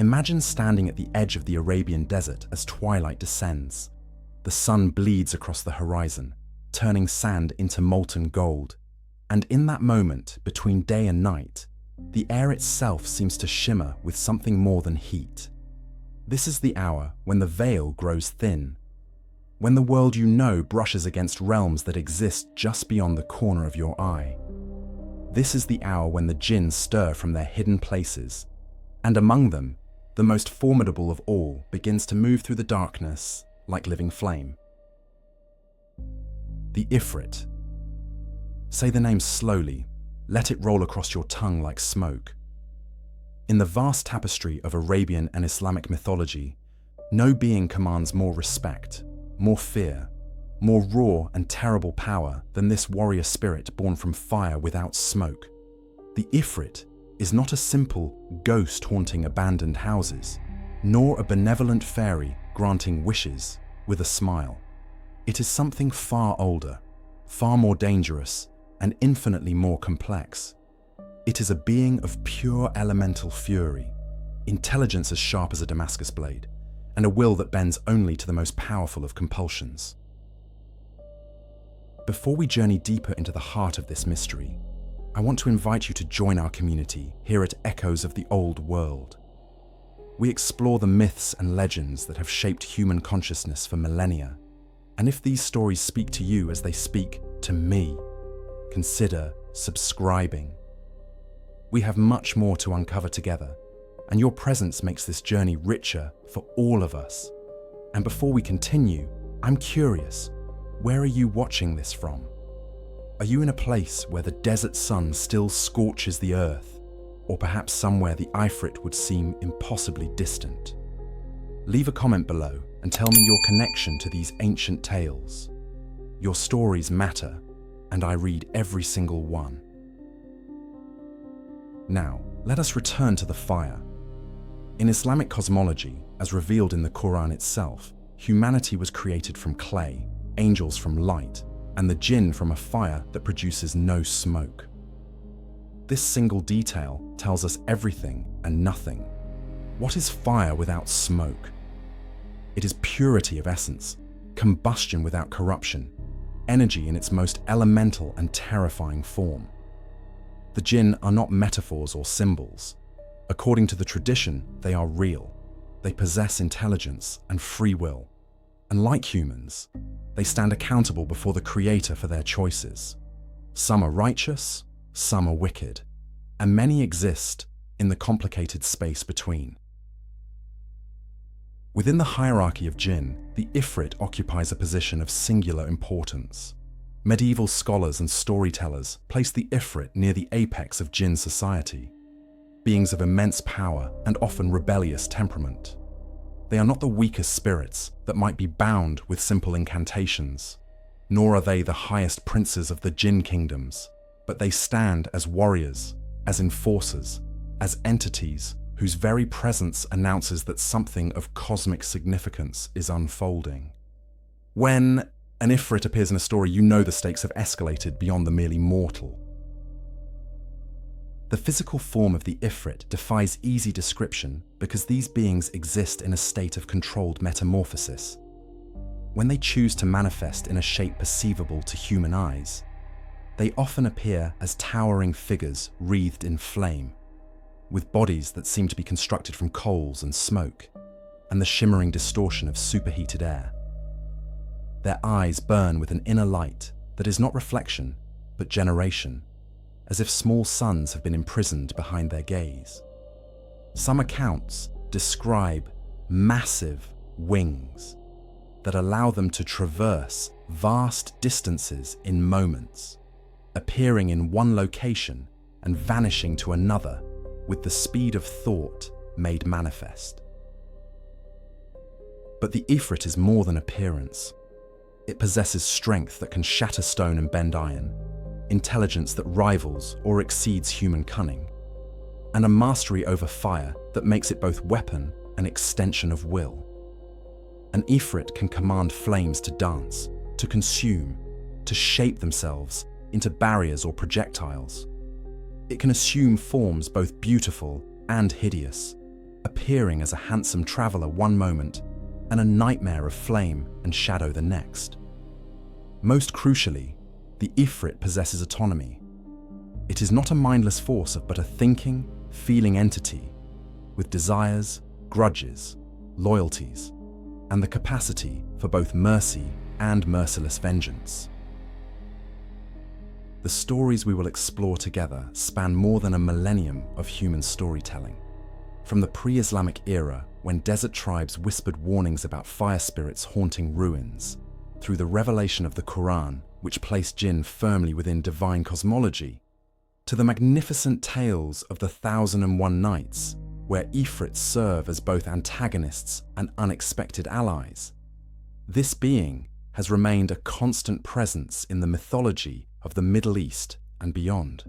Imagine standing at the edge of the Arabian desert as twilight descends. The sun bleeds across the horizon, turning sand into molten gold. And in that moment, between day and night, the air itself seems to shimmer with something more than heat. This is the hour when the veil grows thin, when the world you know brushes against realms that exist just beyond the corner of your eye. This is the hour when the Djinn stir from their hidden places, and among them, the most formidable of all begins to move through the darkness like living flame. The Ifrit. Say the name slowly, let it roll across your tongue like smoke. In the vast tapestry of Arabian and Islamic mythology, no being commands more respect, more fear, more raw and terrible power than this warrior spirit born from fire without smoke. The Ifrit is not a simple ghost haunting abandoned houses, nor a benevolent fairy granting wishes with a smile. It is something far older, far more dangerous, and infinitely more complex. It is a being of pure elemental fury, intelligence as sharp as a Damascus blade, and a will that bends only to the most powerful of compulsions. Before we journey deeper into the heart of this mystery, I want to invite you to join our community here at Echoes of the Old World. We explore the myths and legends that have shaped human consciousness for millennia, and if these stories speak to you as they speak to me, consider subscribing. We have much more to uncover together, and your presence makes this journey richer for all of us. And before we continue, I'm curious, where are you watching this from? Are you in a place where the desert sun still scorches the earth, or perhaps somewhere the Ifrit would seem impossibly distant? Leave a comment below and tell me your connection to these ancient tales. Your stories matter, and I read every single one. Now, let us return to the fire. In Islamic cosmology, as revealed in the Quran itself, humanity was created from clay, angels from light, and the Djinn from a fire that produces no smoke. This single detail tells us everything and nothing. What is fire without smoke? It is purity of essence, combustion without corruption, energy in its most elemental and terrifying form. The Djinn are not metaphors or symbols. According to the tradition, they are real. They possess intelligence and free will. And like humans, they stand accountable before the Creator for their choices. Some are righteous, some are wicked, and many exist in the complicated space between. Within the hierarchy of Djinn, the Ifrit occupies a position of singular importance. Medieval scholars and storytellers place the Ifrit near the apex of Djinn society, beings of immense power and often rebellious temperament. They are not the weakest spirits that might be bound with simple incantations, nor are they the highest princes of the Djinn kingdoms, but they stand as warriors, as enforcers, as entities whose very presence announces that something of cosmic significance is unfolding. When an Ifrit appears in a story, you know the stakes have escalated beyond the merely mortal. The physical form of the Ifrit defies easy description because these beings exist in a state of controlled metamorphosis. When they choose to manifest in a shape perceivable to human eyes, they often appear as towering figures wreathed in flame, with bodies that seem to be constructed from coals and smoke, and the shimmering distortion of superheated air. Their eyes burn with an inner light that is not reflection, but generation, as if small suns have been imprisoned behind their gaze. Some accounts describe massive wings that allow them to traverse vast distances in moments, appearing in one location and vanishing to another with the speed of thought made manifest. But the Ifrit is more than appearance. It possesses strength that can shatter stone and bend iron, intelligence that rivals or exceeds human cunning, and a mastery over fire that makes it both weapon and extension of will. An Ifrit can command flames to dance, to consume, to shape themselves into barriers or projectiles. It can assume forms both beautiful and hideous, appearing as a handsome traveler one moment and a nightmare of flame and shadow the next. Most crucially, the Ifrit possesses autonomy. It is not a mindless force but a thinking, feeling entity with desires, grudges, loyalties, and the capacity for both mercy and merciless vengeance. The stories we will explore together span more than a millennium of human storytelling. From the pre-Islamic era, when desert tribes whispered warnings about fire spirits haunting ruins, through the revelation of the Quran, which placed Djinn firmly within divine cosmology, to the magnificent tales of the 1001 Nights, where Ifrits serve as both antagonists and unexpected allies. This being has remained a constant presence in the mythology of the Middle East and beyond.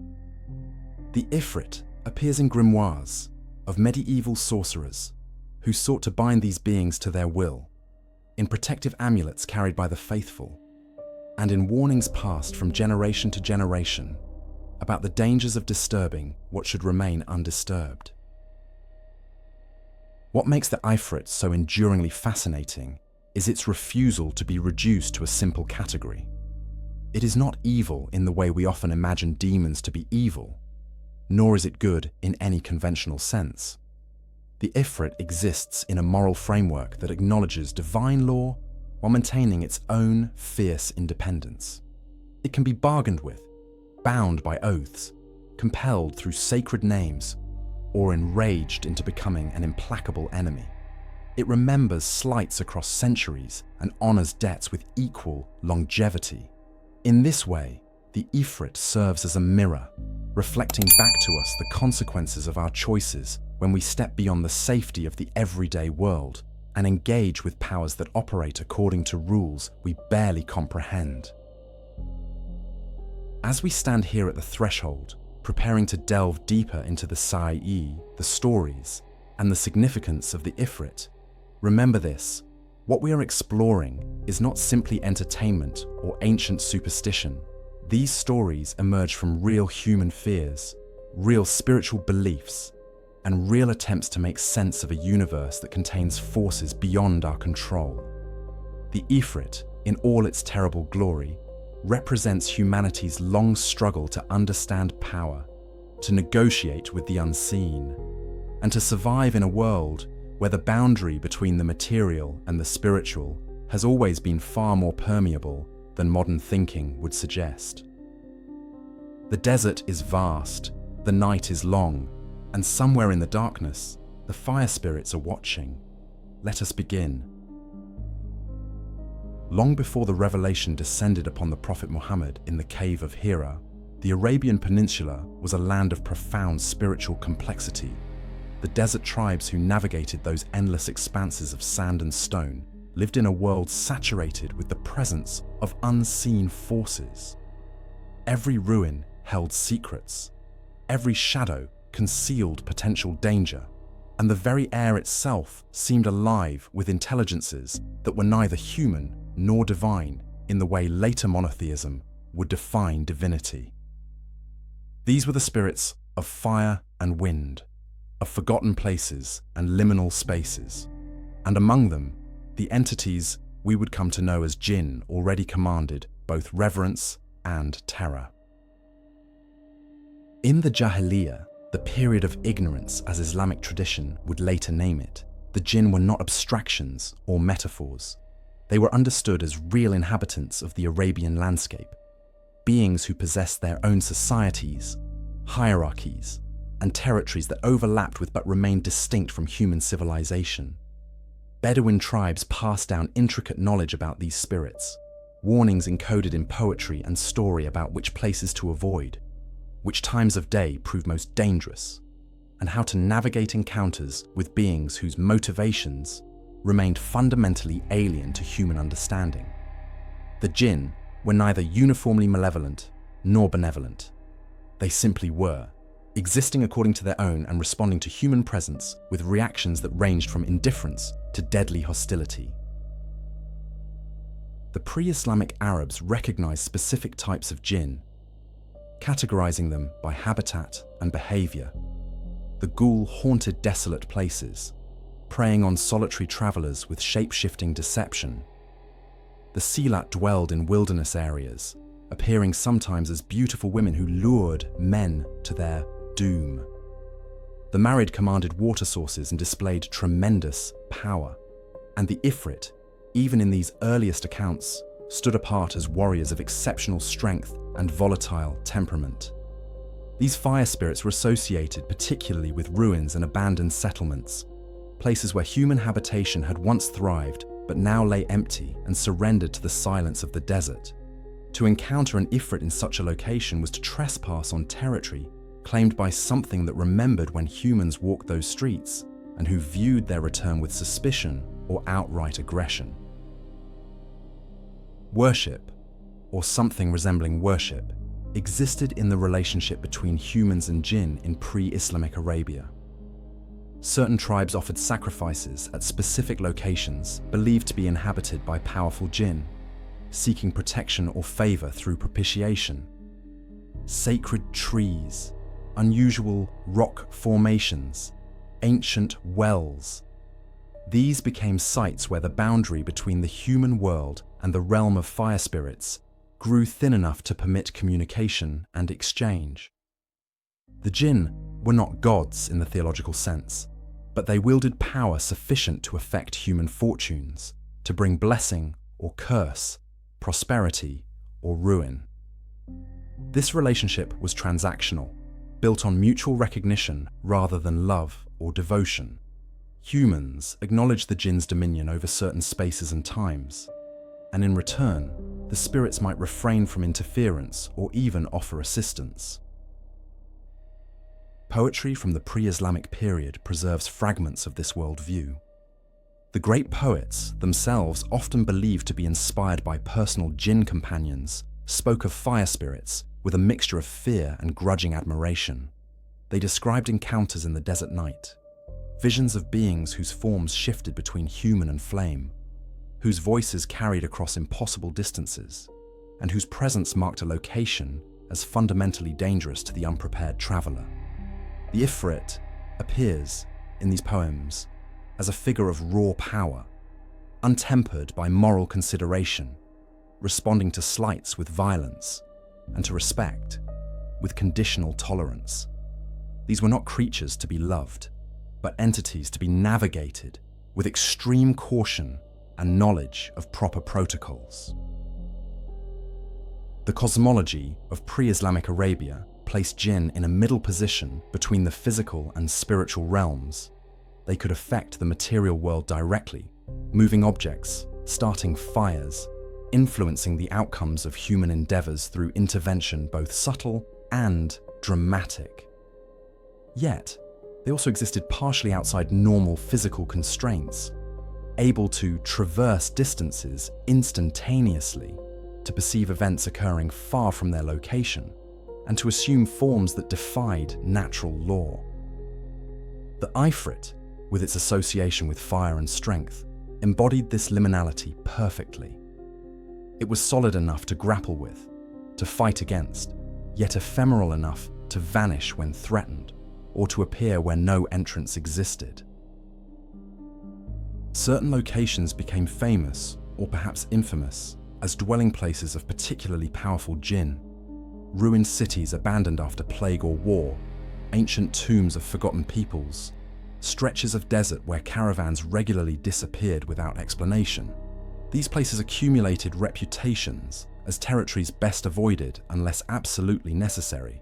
The Ifrit appears in grimoires of medieval sorcerers who sought to bind these beings to their will, in protective amulets carried by the faithful, and in warnings passed from generation to generation about the dangers of disturbing what should remain undisturbed. What makes the Ifrit so enduringly fascinating is its refusal to be reduced to a simple category. It is not evil in the way we often imagine demons to be evil, nor is it good in any conventional sense. The Ifrit exists in a moral framework that acknowledges divine law while maintaining its own fierce independence. It can be bargained with, bound by oaths, compelled through sacred names, or enraged into becoming an implacable enemy. It remembers slights across centuries and honors debts with equal longevity. In this way, the Ifrit serves as a mirror, reflecting back to us the consequences of our choices when we step beyond the safety of the everyday world and engage with powers that operate according to rules we barely comprehend. As we stand here at the threshold, preparing to delve deeper into the Sa'i, the stories, and the significance of the Ifrit, remember this: what we are exploring is not simply entertainment or ancient superstition. These stories emerge from real human fears, real spiritual beliefs, and real attempts to make sense of a universe that contains forces beyond our control. The Ifrit, in all its terrible glory, represents humanity's long struggle to understand power, to negotiate with the unseen, and to survive in a world where the boundary between the material and the spiritual has always been far more permeable than modern thinking would suggest. The desert is vast, the night is long, and somewhere in the darkness, the fire spirits are watching. Let us begin. Long before the revelation descended upon the Prophet Muhammad in the cave of Hira, the Arabian Peninsula was a land of profound spiritual complexity. The desert tribes who navigated those endless expanses of sand and stone lived in a world saturated with the presence of unseen forces. Every ruin held secrets, every shadow concealed potential danger, and the very air itself seemed alive with intelligences that were neither human nor divine in the way later monotheism would define divinity. These were the spirits of fire and wind, of forgotten places and liminal spaces, and among them, the entities we would come to know as Djinn already commanded both reverence and terror. In the Jahiliyyah, the period of ignorance as Islamic tradition would later name it, the Djinn were not abstractions or metaphors. They were understood as real inhabitants of the Arabian landscape, beings who possessed their own societies, hierarchies, and territories that overlapped with but remained distinct from human civilization. Bedouin tribes passed down intricate knowledge about these spirits, warnings encoded in poetry and story about which places to avoid, which times of day prove most dangerous, and how to navigate encounters with beings whose motivations remained fundamentally alien to human understanding. The Djinn were neither uniformly malevolent nor benevolent. They simply were, existing according to their own and responding to human presence with reactions that ranged from indifference to deadly hostility. The pre-Islamic Arabs recognized specific types of Djinn, categorizing them by habitat and behavior. The ghoul haunted desolate places, preying on solitary travelers with shape-shifting deception. The Silat dwelled in wilderness areas, appearing sometimes as beautiful women who lured men to their doom. The Marid commanded water sources and displayed tremendous power. And the Ifrit, even in these earliest accounts, stood apart as warriors of exceptional strength and volatile temperament. These fire spirits were associated particularly with ruins and abandoned settlements, places where human habitation had once thrived but now lay empty and surrendered to the silence of the desert. To encounter an Ifrit in such a location was to trespass on territory claimed by something that remembered when humans walked those streets and who viewed their return with suspicion or outright aggression. Worship, or something resembling worship, existed in the relationship between humans and Djinn in pre-Islamic Arabia. Certain tribes offered sacrifices at specific locations believed to be inhabited by powerful Djinn, seeking protection or favor through propitiation. Sacred trees, unusual rock formations, ancient wells. These became sites where the boundary between the human world and the realm of fire spirits grew thin enough to permit communication and exchange. The Djinn were not gods in the theological sense, but they wielded power sufficient to affect human fortunes, to bring blessing or curse, prosperity or ruin. This relationship was transactional, built on mutual recognition rather than love or devotion. Humans acknowledged the Djinn's dominion over certain spaces and times, and in return, the spirits might refrain from interference or even offer assistance. Poetry from the pre-Islamic period preserves fragments of this worldview. The great poets, themselves often believed to be inspired by personal Djinn companions, spoke of fire spirits with a mixture of fear and grudging admiration. They described encounters in the desert night, visions of beings whose forms shifted between human and flame, whose voices carried across impossible distances, and whose presence marked a location as fundamentally dangerous to the unprepared traveler. The Ifrit appears, in these poems, as a figure of raw power, untempered by moral consideration, responding to slights with violence, and to respect with conditional tolerance. These were not creatures to be loved, but entities to be navigated with extreme caution and knowledge of proper protocols. The cosmology of pre-Islamic Arabia placed Djinn in a middle position between the physical and spiritual realms. They could affect the material world directly, moving objects, starting fires, influencing the outcomes of human endeavors through intervention both subtle and dramatic. Yet, they also existed partially outside normal physical constraints, able to traverse distances instantaneously, to perceive events occurring far from their location, and to assume forms that defied natural law. The Ifrit, with its association with fire and strength, embodied this liminality perfectly. It was solid enough to grapple with, to fight against, yet ephemeral enough to vanish when threatened, or to appear where no entrance existed. Certain locations became famous, or perhaps infamous, as dwelling places of particularly powerful Djinn. Ruined cities abandoned after plague or war, ancient tombs of forgotten peoples, stretches of desert where caravans regularly disappeared without explanation. These places accumulated reputations as territories best avoided unless absolutely necessary.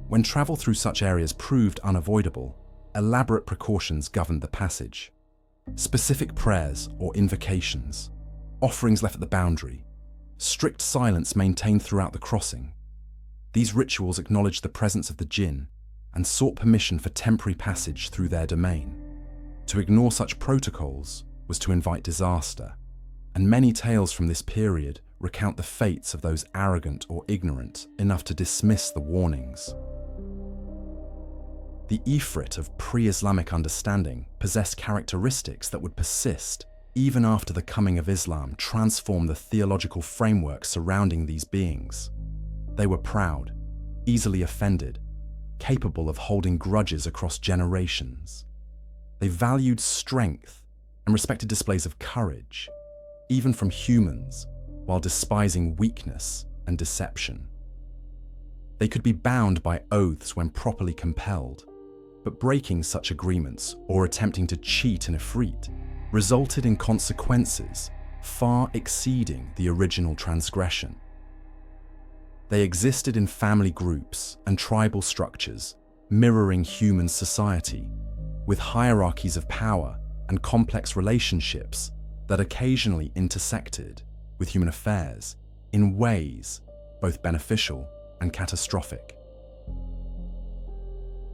When travel through such areas proved unavoidable, elaborate precautions governed the passage. Specific prayers or invocations, offerings left at the boundary, strict silence maintained throughout the crossing. These rituals acknowledged the presence of the Djinn and sought permission for temporary passage through their domain. To ignore such protocols was to invite disaster, and many tales from this period recount the fates of those arrogant or ignorant enough to dismiss the warnings. The Ifrit of pre-Islamic understanding possessed characteristics that would persist even after the coming of Islam transformed the theological framework surrounding these beings. They were proud, easily offended, capable of holding grudges across generations. They valued strength and respected displays of courage, even from humans, while despising weakness and deception. They could be bound by oaths when properly compelled, but breaking such agreements or attempting to cheat an Ifrit resulted in consequences far exceeding the original transgression. They existed in family groups and tribal structures, mirroring human society, with hierarchies of power and complex relationships that occasionally intersected with human affairs in ways both beneficial and catastrophic.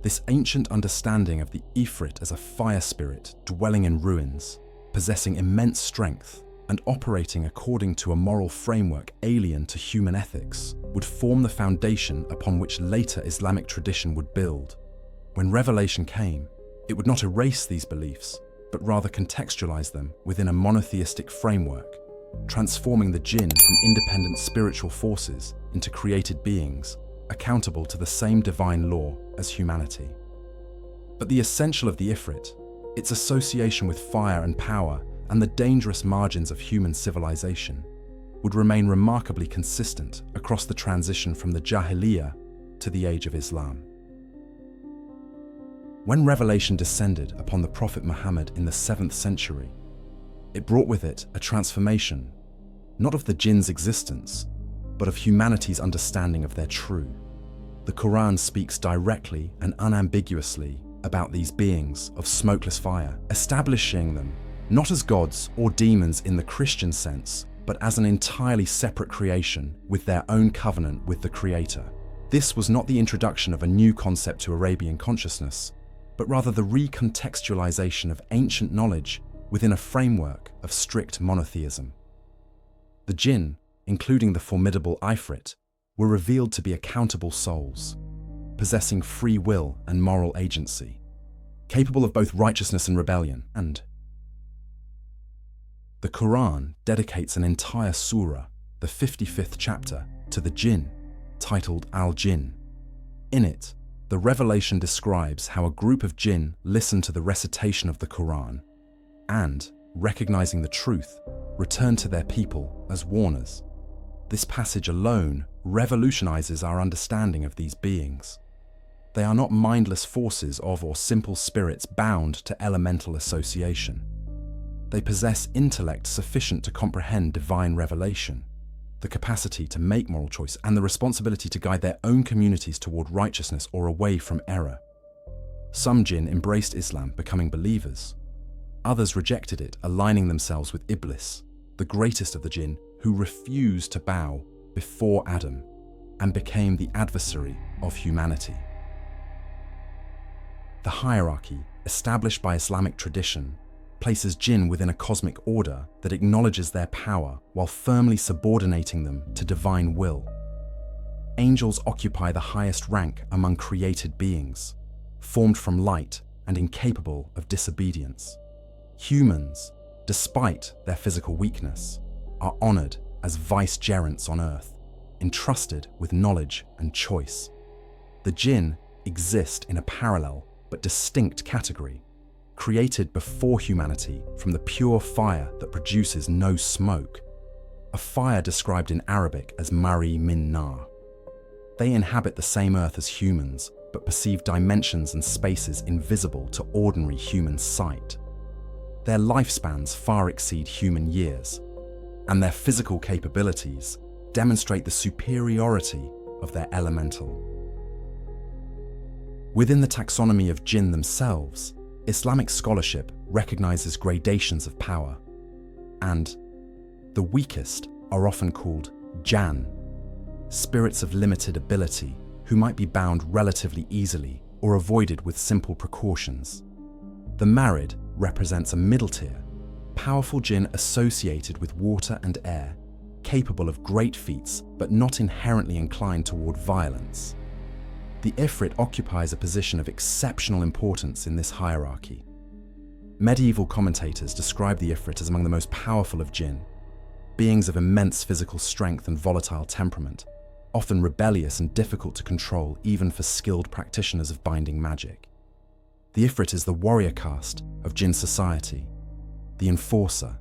This ancient understanding of the Ifrit as a fire spirit dwelling in ruins, possessing immense strength and operating according to a moral framework alien to human ethics, would form the foundation upon which later Islamic tradition would build. When revelation came, it would not erase these beliefs, but rather contextualize them within a monotheistic framework, transforming the Djinn from independent spiritual forces into created beings, accountable to the same divine law as humanity. But the essential of the Ifrit, its association with fire and power and the dangerous margins of human civilization, would remain remarkably consistent across the transition from the Jahiliyyah to the age of Islam. When revelation descended upon the Prophet Muhammad in the 7th century, it brought with it a transformation, not of the Jinn's existence, but of humanity's understanding of their true. The Quran speaks directly and unambiguously about these beings of smokeless fire, establishing them not as gods or demons in the Christian sense, but as an entirely separate creation with their own covenant with the Creator. This was not the introduction of a new concept to Arabian consciousness, but rather the recontextualization of ancient knowledge within a framework of strict monotheism. The Djinn, including the formidable Ifrit, were revealed to be accountable souls, possessing free will and moral agency, capable of both righteousness and rebellion, and the Quran dedicates an entire surah, the 55th chapter, to the Djinn, titled Al-Jinn. In it, the revelation describes how a group of Djinn listen to the recitation of the Quran and, recognizing the truth, return to their people as warners. This passage alone revolutionizes our understanding of these beings. They are not mindless forces of or simple spirits bound to elemental association. They possess intellect sufficient to comprehend divine revelation, the capacity to make moral choice, and the responsibility to guide their own communities toward righteousness or away from error. Some Djinn embraced Islam, becoming believers. Others rejected it, aligning themselves with Iblis, the greatest of the Djinn, who refused to bow before Adam and became the adversary of humanity. The hierarchy, established by Islamic tradition, places Djinn within a cosmic order that acknowledges their power while firmly subordinating them to divine will. Angels occupy the highest rank among created beings, formed from light and incapable of disobedience. Humans, despite their physical weakness, are honored as vicegerents on earth, entrusted with knowledge and choice. The Djinn exist in a parallel but distinct category, created before humanity from the pure fire that produces no smoke, a fire described in Arabic as mari min nar. They inhabit the same earth as humans, but perceive dimensions and spaces invisible to ordinary human sight. Their lifespans far exceed human years, and their physical capabilities demonstrate the superiority of their elemental. Within the taxonomy of Djinn themselves, Islamic scholarship recognizes gradations of power, and the weakest are often called Jann, spirits of limited ability who might be bound relatively easily or avoided with simple precautions. The Marid represents a middle tier, powerful Djinn associated with water and air, capable of great feats but not inherently inclined toward violence. The Ifrit occupies a position of exceptional importance in this hierarchy. Medieval commentators describe the Ifrit as among the most powerful of Djinn, beings of immense physical strength and volatile temperament, often rebellious and difficult to control even for skilled practitioners of binding magic. The Ifrit is the warrior caste of Djinn society, the enforcer,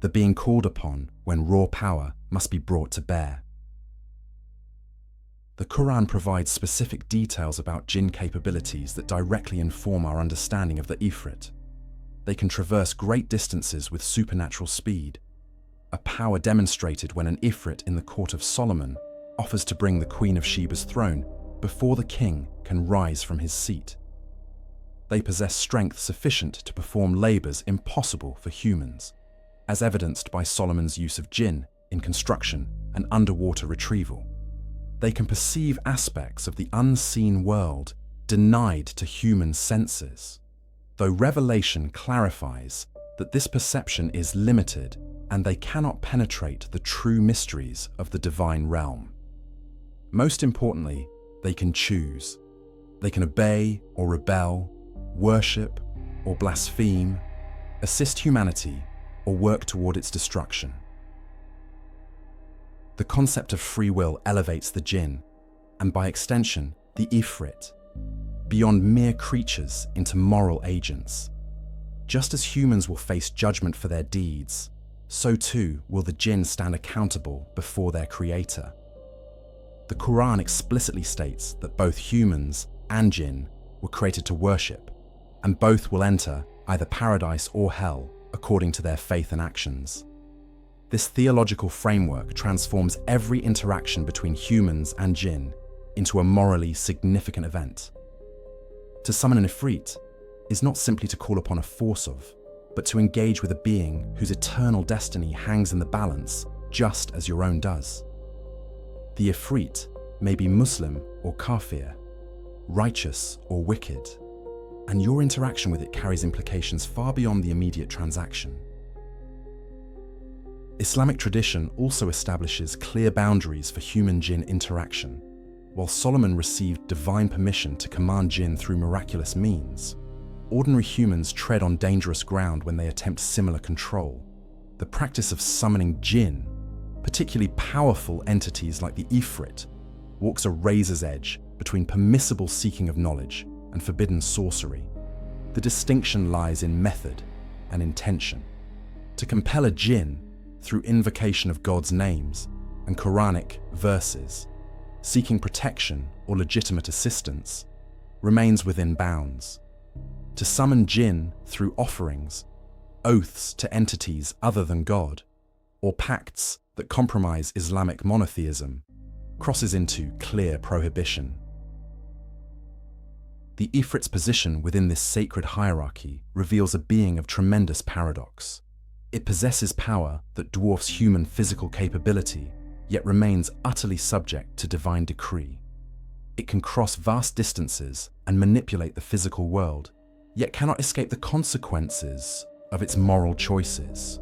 the being called upon when raw power must be brought to bear. The Quran provides specific details about Djinn capabilities that directly inform our understanding of the Ifrit. They can traverse great distances with supernatural speed, a power demonstrated when an Ifrit in the court of Solomon offers to bring the Queen of Sheba's throne before the king can rise from his seat. They possess strength sufficient to perform labors impossible for humans, as evidenced by Solomon's use of Djinn in construction and underwater retrieval. They can perceive aspects of the unseen world denied to human senses, though Revelation clarifies that this perception is limited and they cannot penetrate the true mysteries of the divine realm. Most importantly, they can choose. They can obey or rebel, worship or blaspheme, assist humanity or work toward its destruction. The concept of free will elevates the Djinn, and by extension, the Ifrit, beyond mere creatures into moral agents. Just as humans will face judgment for their deeds, so too will the Djinn stand accountable before their creator. The Quran explicitly states that both humans and Djinn were created to worship, and both will enter either paradise or hell according to their faith and actions. This theological framework transforms every interaction between humans and Djinn into a morally significant event. To summon an Ifrit is not simply to call upon a force of, but to engage with a being whose eternal destiny hangs in the balance just as your own does. The Ifrit may be Muslim or Kafir, righteous or wicked, and your interaction with it carries implications far beyond the immediate transaction. Islamic tradition also establishes clear boundaries for human-Djinn interaction. While Solomon received divine permission to command Djinn through miraculous means, ordinary humans tread on dangerous ground when they attempt similar control. The practice of summoning Djinn, particularly powerful entities like the Ifrit, walks a razor's edge between permissible seeking of knowledge and forbidden sorcery. The distinction lies in method and intention. To compel a Djinn through invocation of God's names and Quranic verses, seeking protection or legitimate assistance, remains within bounds. To summon Djinn through offerings, oaths to entities other than God, or pacts that compromise Islamic monotheism, crosses into clear prohibition. The Ifrit's position within this sacred hierarchy reveals a being of tremendous paradox. It possesses power that dwarfs human physical capability, yet remains utterly subject to divine decree. It can cross vast distances and manipulate the physical world, yet cannot escape the consequences of its moral choices.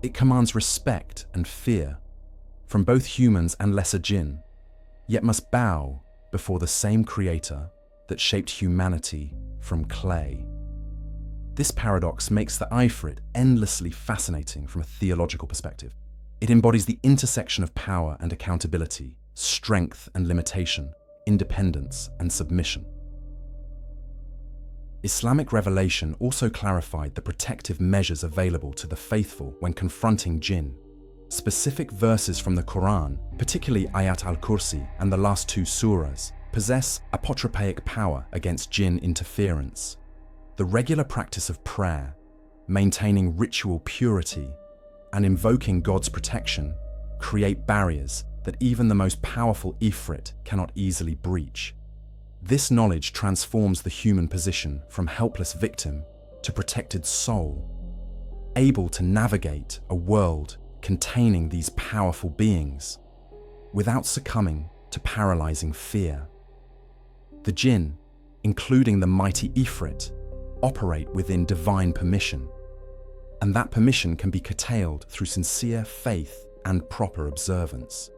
It commands respect and fear from both humans and lesser Djinn, yet must bow before the same creator that shaped humanity from clay. This paradox makes the Ifrit endlessly fascinating from a theological perspective. It embodies the intersection of power and accountability, strength and limitation, independence and submission. Islamic revelation also clarified the protective measures available to the faithful when confronting Djinn. Specific verses from the Quran, particularly Ayat al-Kursi and the last two surahs, possess apotropaic power against Djinn interference. The regular practice of prayer, maintaining ritual purity, and invoking God's protection create barriers that even the most powerful Ifrit cannot easily breach. This knowledge transforms the human position from helpless victim to protected soul, able to navigate a world containing these powerful beings without succumbing to paralyzing fear. The Djinn, including the mighty Ifrit, operate within divine permission, and that permission can be curtailed through sincere faith and proper observance.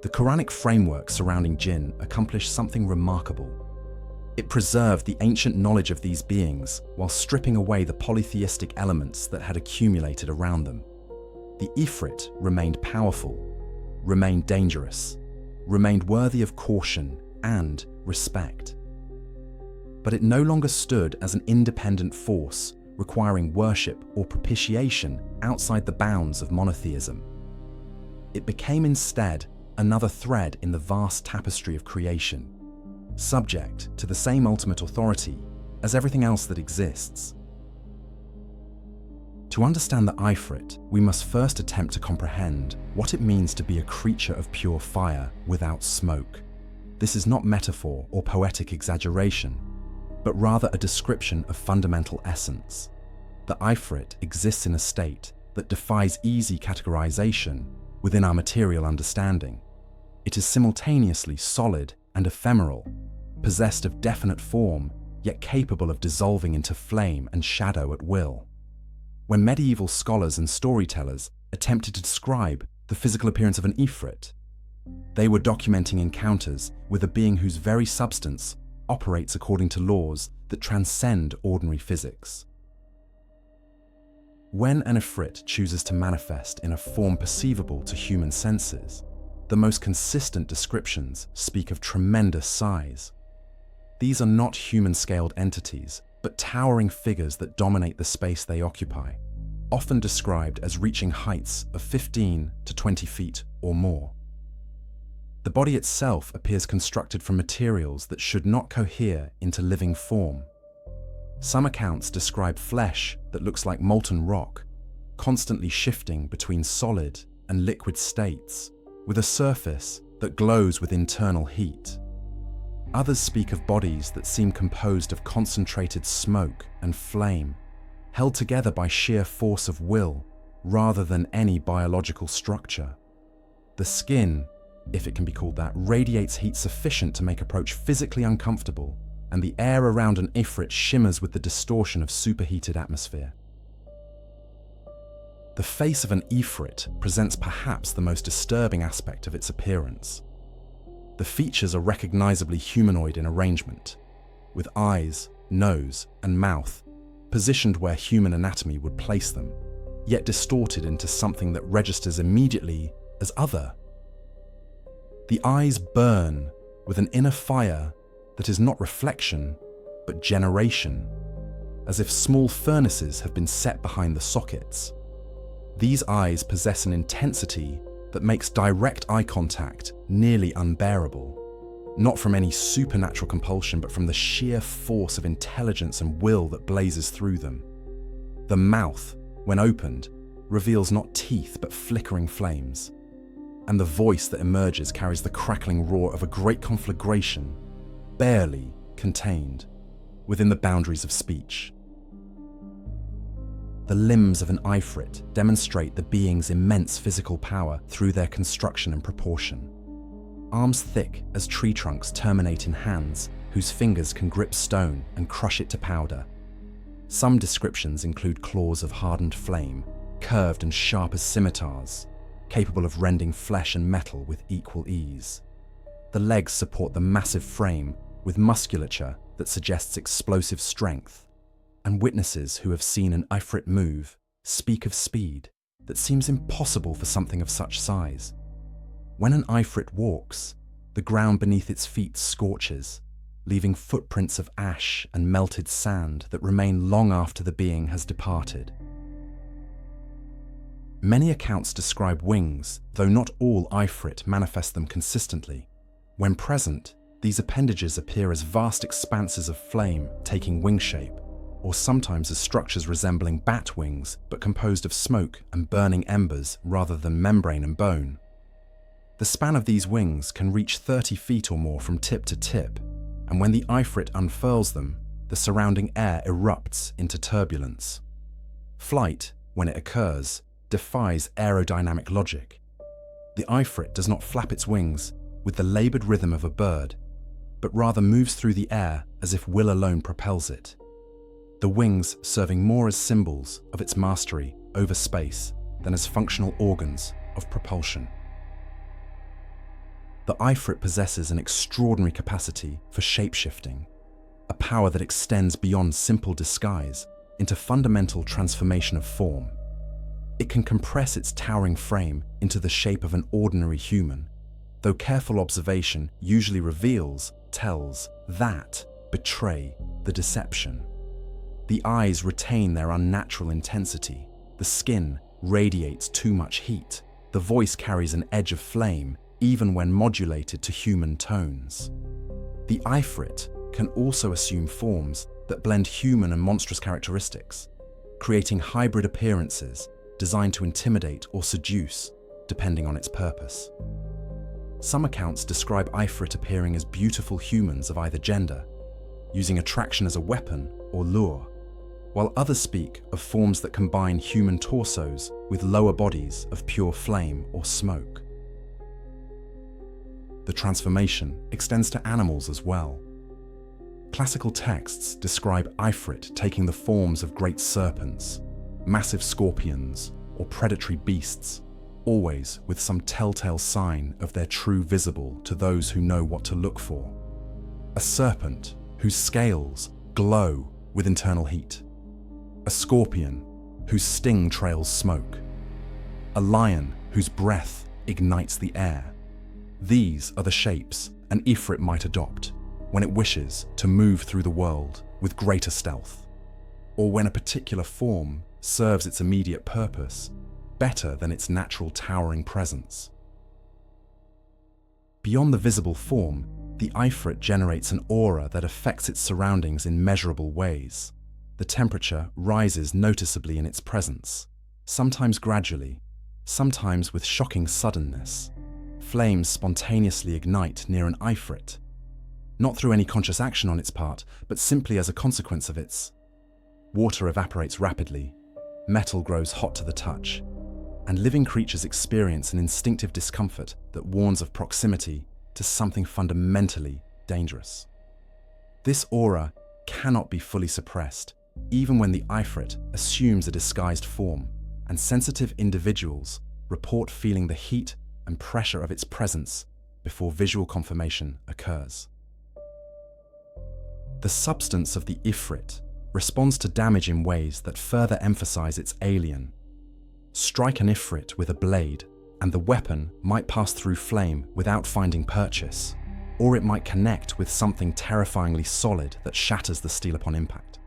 The Quranic framework surrounding Djinn accomplished something remarkable. It preserved the ancient knowledge of these beings while stripping away the polytheistic elements that had accumulated around them. The Ifrit remained powerful, remained dangerous, remained worthy of caution and respect. But it no longer stood as an independent force requiring worship or propitiation outside the bounds of monotheism. It became instead another thread in the vast tapestry of creation, subject to the same ultimate authority as everything else that exists. To understand the Ifrit, we must first attempt to comprehend what it means to be a creature of pure fire without smoke. This is not metaphor or poetic exaggeration, but rather a description of fundamental essence. The Ifrit exists in a state that defies easy categorization within our material understanding. It is simultaneously solid and ephemeral, possessed of definite form, yet capable of dissolving into flame and shadow at will. When medieval scholars and storytellers attempted to describe the physical appearance of an Ifrit, they were documenting encounters with a being whose very substance operates according to laws that transcend ordinary physics. When an Ifrit chooses to manifest in a form perceivable to human senses, the most consistent descriptions speak of tremendous size. These are not human-scaled entities, but towering figures that dominate the space they occupy, often described as reaching heights of 15 to 20 feet or more. The body itself appears constructed from materials that should not cohere into living form. Some accounts describe flesh that looks like molten rock, constantly shifting between solid and liquid states, with a surface that glows with internal heat. Others speak of bodies that seem composed of concentrated smoke and flame, held together by sheer force of will rather than any biological structure. The skin, if it can be called that, radiates heat sufficient to make approach physically uncomfortable, and the air around an Ifrit shimmers with the distortion of superheated atmosphere. The face of an Ifrit presents perhaps the most disturbing aspect of its appearance. The features are recognizably humanoid in arrangement, with eyes, nose, and mouth positioned where human anatomy would place them, yet distorted into something that registers immediately as other. The eyes burn with an inner fire that is not reflection, but generation, as if small furnaces have been set behind the sockets. These eyes possess an intensity that makes direct eye contact nearly unbearable, not from any supernatural compulsion, but from the sheer force of intelligence and will that blazes through them. The mouth, when opened, reveals not teeth but flickering flames, and the voice that emerges carries the crackling roar of a great conflagration, barely contained within the boundaries of speech. The limbs of an Ifrit demonstrate the being's immense physical power through their construction and proportion. Arms thick as tree trunks terminate in hands whose fingers can grip stone and crush it to powder. Some descriptions include claws of hardened flame, curved and sharp as scimitars, capable of rending flesh and metal with equal ease. The legs support the massive frame with musculature that suggests explosive strength, and witnesses who have seen an Ifrit move speak of speed that seems impossible for something of such size. When an Ifrit walks, the ground beneath its feet scorches, leaving footprints of ash and melted sand that remain long after the being has departed. Many accounts describe wings, though not all Ifrit manifest them consistently. When present, these appendages appear as vast expanses of flame taking wing shape, or sometimes as structures resembling bat wings but composed of smoke and burning embers rather than membrane and bone. The span of these wings can reach 30 feet or more from tip to tip, and when the Ifrit unfurls them, the surrounding air erupts into turbulence. Flight, when it occurs, defies aerodynamic logic. The Ifrit does not flap its wings with the labored rhythm of a bird, but rather moves through the air as if will alone propels it, the wings serving more as symbols of its mastery over space than as functional organs of propulsion. The Ifrit possesses an extraordinary capacity for shape-shifting, a power that extends beyond simple disguise into fundamental transformation of form. It can compress its towering frame into the shape of an ordinary human, though careful observation usually reveals, tells, that betray the deception. The eyes retain their unnatural intensity, the skin radiates too much heat, the voice carries an edge of flame even when modulated to human tones. The Ifrit can also assume forms that blend human and monstrous characteristics, creating hybrid appearances designed to intimidate or seduce, depending on its purpose. Some accounts describe Ifrit appearing as beautiful humans of either gender, using attraction as a weapon or lure, while others speak of forms that combine human torsos with lower bodies of pure flame or smoke. The transformation extends to animals as well. Classical texts describe Ifrit taking the forms of great serpents, massive scorpions, or predatory beasts, always with some telltale sign of their true visible to those who know what to look for. A serpent whose scales glow with internal heat. A scorpion whose sting trails smoke. A lion whose breath ignites the air. These are the shapes an Ifrit might adopt when it wishes to move through the world with greater stealth, or when a particular form serves its immediate purpose better than its natural towering presence. Beyond the visible form, the Ifrit generates an aura that affects its surroundings in measurable ways. The temperature rises noticeably in its presence, sometimes gradually, sometimes with shocking suddenness. Flames spontaneously ignite near an Ifrit, not through any conscious action on its part, but simply as a consequence of its. Water evaporates rapidly, metal grows hot to the touch, and living creatures experience an instinctive discomfort that warns of proximity to something fundamentally dangerous. This aura cannot be fully suppressed, even when the Ifrit assumes a disguised form, and sensitive individuals report feeling the heat and pressure of its presence before visual confirmation occurs. The substance of the Ifrit responds to damage in ways that further emphasize its alien. Strike an Ifrit with a blade, and the weapon might pass through flame without finding purchase, or it might connect with something terrifyingly solid that shatters the steel upon impact.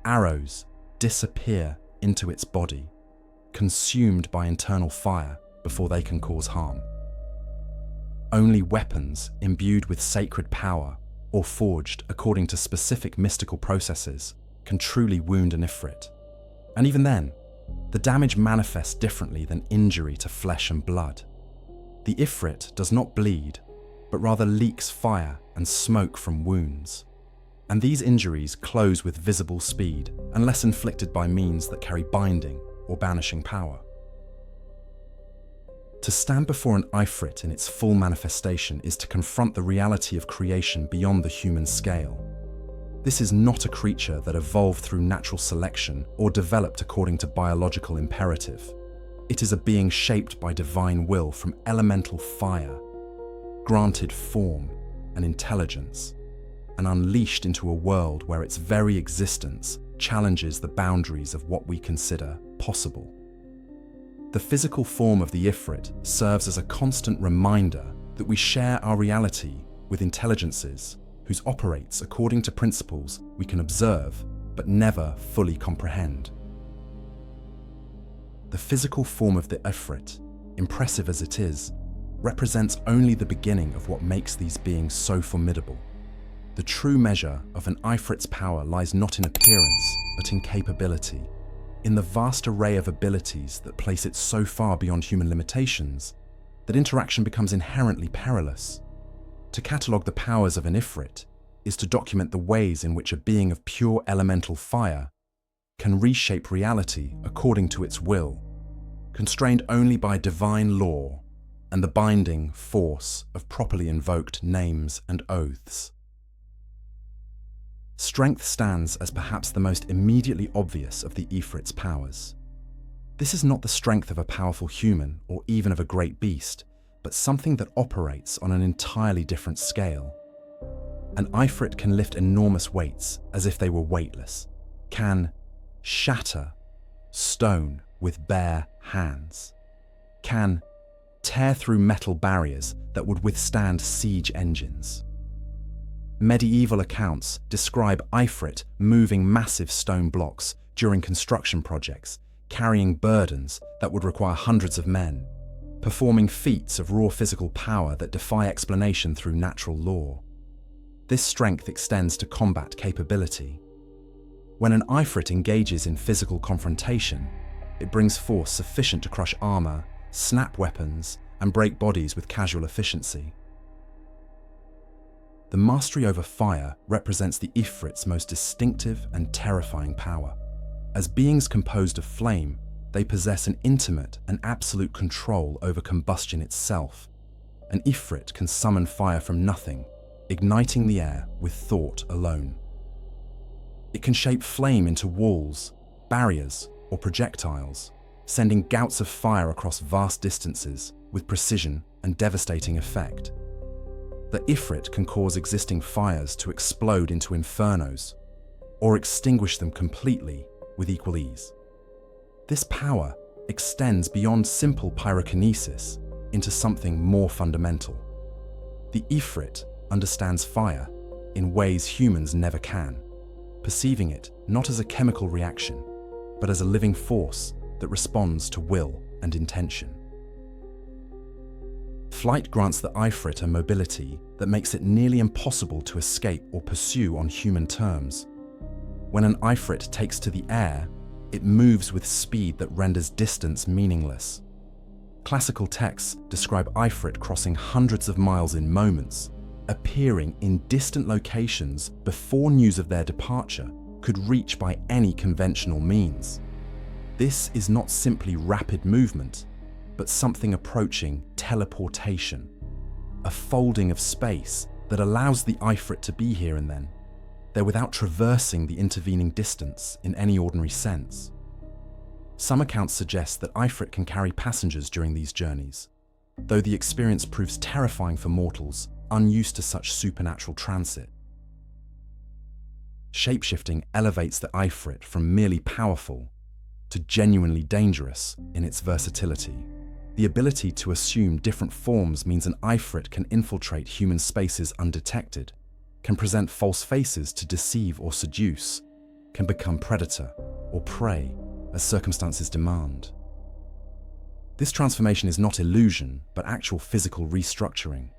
Arrows disappear into its body, consumed by internal fire before they can cause harm. Only weapons imbued with sacred power or forged according to specific mystical processes can truly wound an Ifrit. And even then, the damage manifests differently than injury to flesh and blood. The Ifrit does not bleed, but rather leaks fire and smoke from wounds. And these injuries close with visible speed unless inflicted by means that carry binding or banishing power. To stand before an Ifrit in its full manifestation is to confront the reality of creation beyond the human scale. This is not a creature that evolved through natural selection or developed according to biological imperative. It is a being shaped by divine will from elemental fire, granted form and intelligence, and unleashed into a world where its very existence challenges the boundaries of what we consider possible. The physical form of the Ifrit serves as a constant reminder that we share our reality with intelligences whose operates according to principles we can observe but never fully comprehend. The physical form of the Ifrit, impressive as it is, represents only the beginning of what makes these beings so formidable. The true measure of an Ifrit's power lies not in appearance, but in capability, in the vast array of abilities that place it so far beyond human limitations that interaction becomes inherently perilous. To catalogue the powers of an Ifrit is to document the ways in which a being of pure elemental fire can reshape reality according to its will, constrained only by divine law and the binding force of properly invoked names and oaths. Strength stands as perhaps the most immediately obvious of the Ifrit's powers. This is not the strength of a powerful human or even of a great beast, but something that operates on an entirely different scale. An Ifrit can lift enormous weights as if they were weightless, can shatter stone with bare hands, can tear through metal barriers that would withstand siege engines. Medieval accounts describe Ifrit moving massive stone blocks during construction projects, carrying burdens that would require hundreds of men, performing feats of raw physical power that defy explanation through natural law. This strength extends to combat capability. When an Ifrit engages in physical confrontation, it brings force sufficient to crush armor, snap weapons, and break bodies with casual efficiency. The mastery over fire represents the Ifrit's most distinctive and terrifying power. As beings composed of flame, they possess an intimate and absolute control over combustion itself. An Ifrit can summon fire from nothing, igniting the air with thought alone. It can shape flame into walls, barriers, or projectiles, sending gouts of fire across vast distances with precision and devastating effect. The Ifrit can cause existing fires to explode into infernos, or extinguish them completely with equal ease. This power extends beyond simple pyrokinesis into something more fundamental. The Ifrit understands fire in ways humans never can, perceiving it not as a chemical reaction, but as a living force that responds to will and intention. Flight grants the Ifrit a mobility that makes it nearly impossible to escape or pursue on human terms. When an Ifrit takes to the air, it moves with speed that renders distance meaningless. Classical texts describe Ifrit crossing hundreds of miles in moments, appearing in distant locations before news of their departure could reach by any conventional means. This is not simply rapid movement, but something approaching teleportation, a folding of space that allows the Ifrit to be here and then, there without traversing the intervening distance in any ordinary sense. Some accounts suggest that Ifrit can carry passengers during these journeys, though the experience proves terrifying for mortals unused to such supernatural transit. Shapeshifting elevates the Ifrit from merely powerful to genuinely dangerous in its versatility. The ability to assume different forms means an Ifrit can infiltrate human spaces undetected, can present false faces to deceive or seduce, can become predator or prey as circumstances demand. This transformation is not illusion, but actual physical restructuring.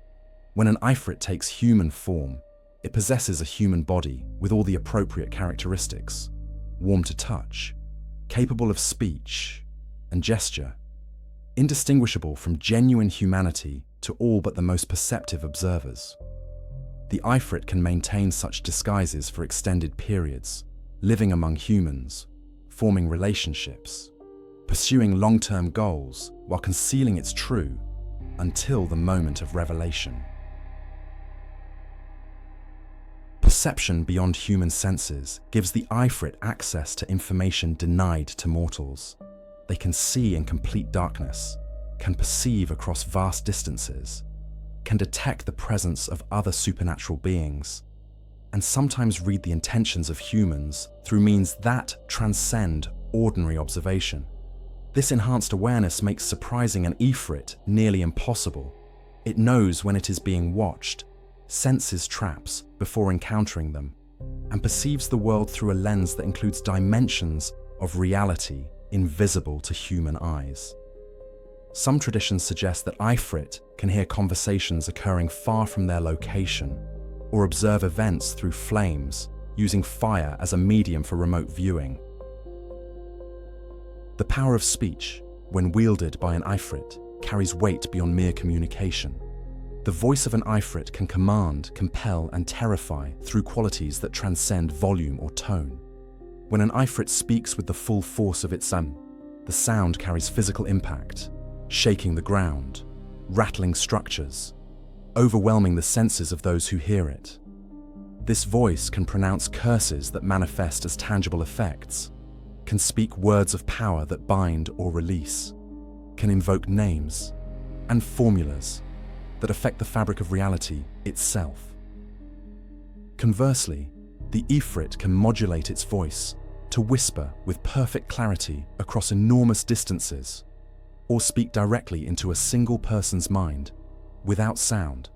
When an Ifrit takes human form, it possesses a human body with all the appropriate characteristics: warm to touch, capable of speech and gesture, indistinguishable from genuine humanity to all but the most perceptive observers. The Ifrit can maintain such disguises for extended periods, living among humans, forming relationships, pursuing long-term goals while concealing its true until the moment of revelation. Perception beyond human senses gives the Ifrit access to information denied to mortals. They can see in complete darkness, can perceive across vast distances, can detect the presence of other supernatural beings, and sometimes read the intentions of humans through means that transcend ordinary observation. This enhanced awareness makes surprising an Ifrit nearly impossible. It knows when it is being watched, senses traps before encountering them, and perceives the world through a lens that includes dimensions of reality invisible to human eyes. Some traditions suggest that Ifrit can hear conversations occurring far from their location, or observe events through flames, using fire as a medium for remote viewing. The power of speech, when wielded by an Ifrit, carries weight beyond mere communication. The voice of an Ifrit can command, compel, and terrify through qualities that transcend volume or tone. When an Ifrit speaks with the full force of its the sound carries physical impact, shaking the ground, rattling structures, overwhelming the senses of those who hear it. This voice can pronounce curses that manifest as tangible effects, can speak words of power that bind or release, can invoke names and formulas that affect the fabric of reality itself. Conversely, the Ifrit can modulate its voice, to whisper with perfect clarity across enormous distances, or speak directly into a single person's mind without sound.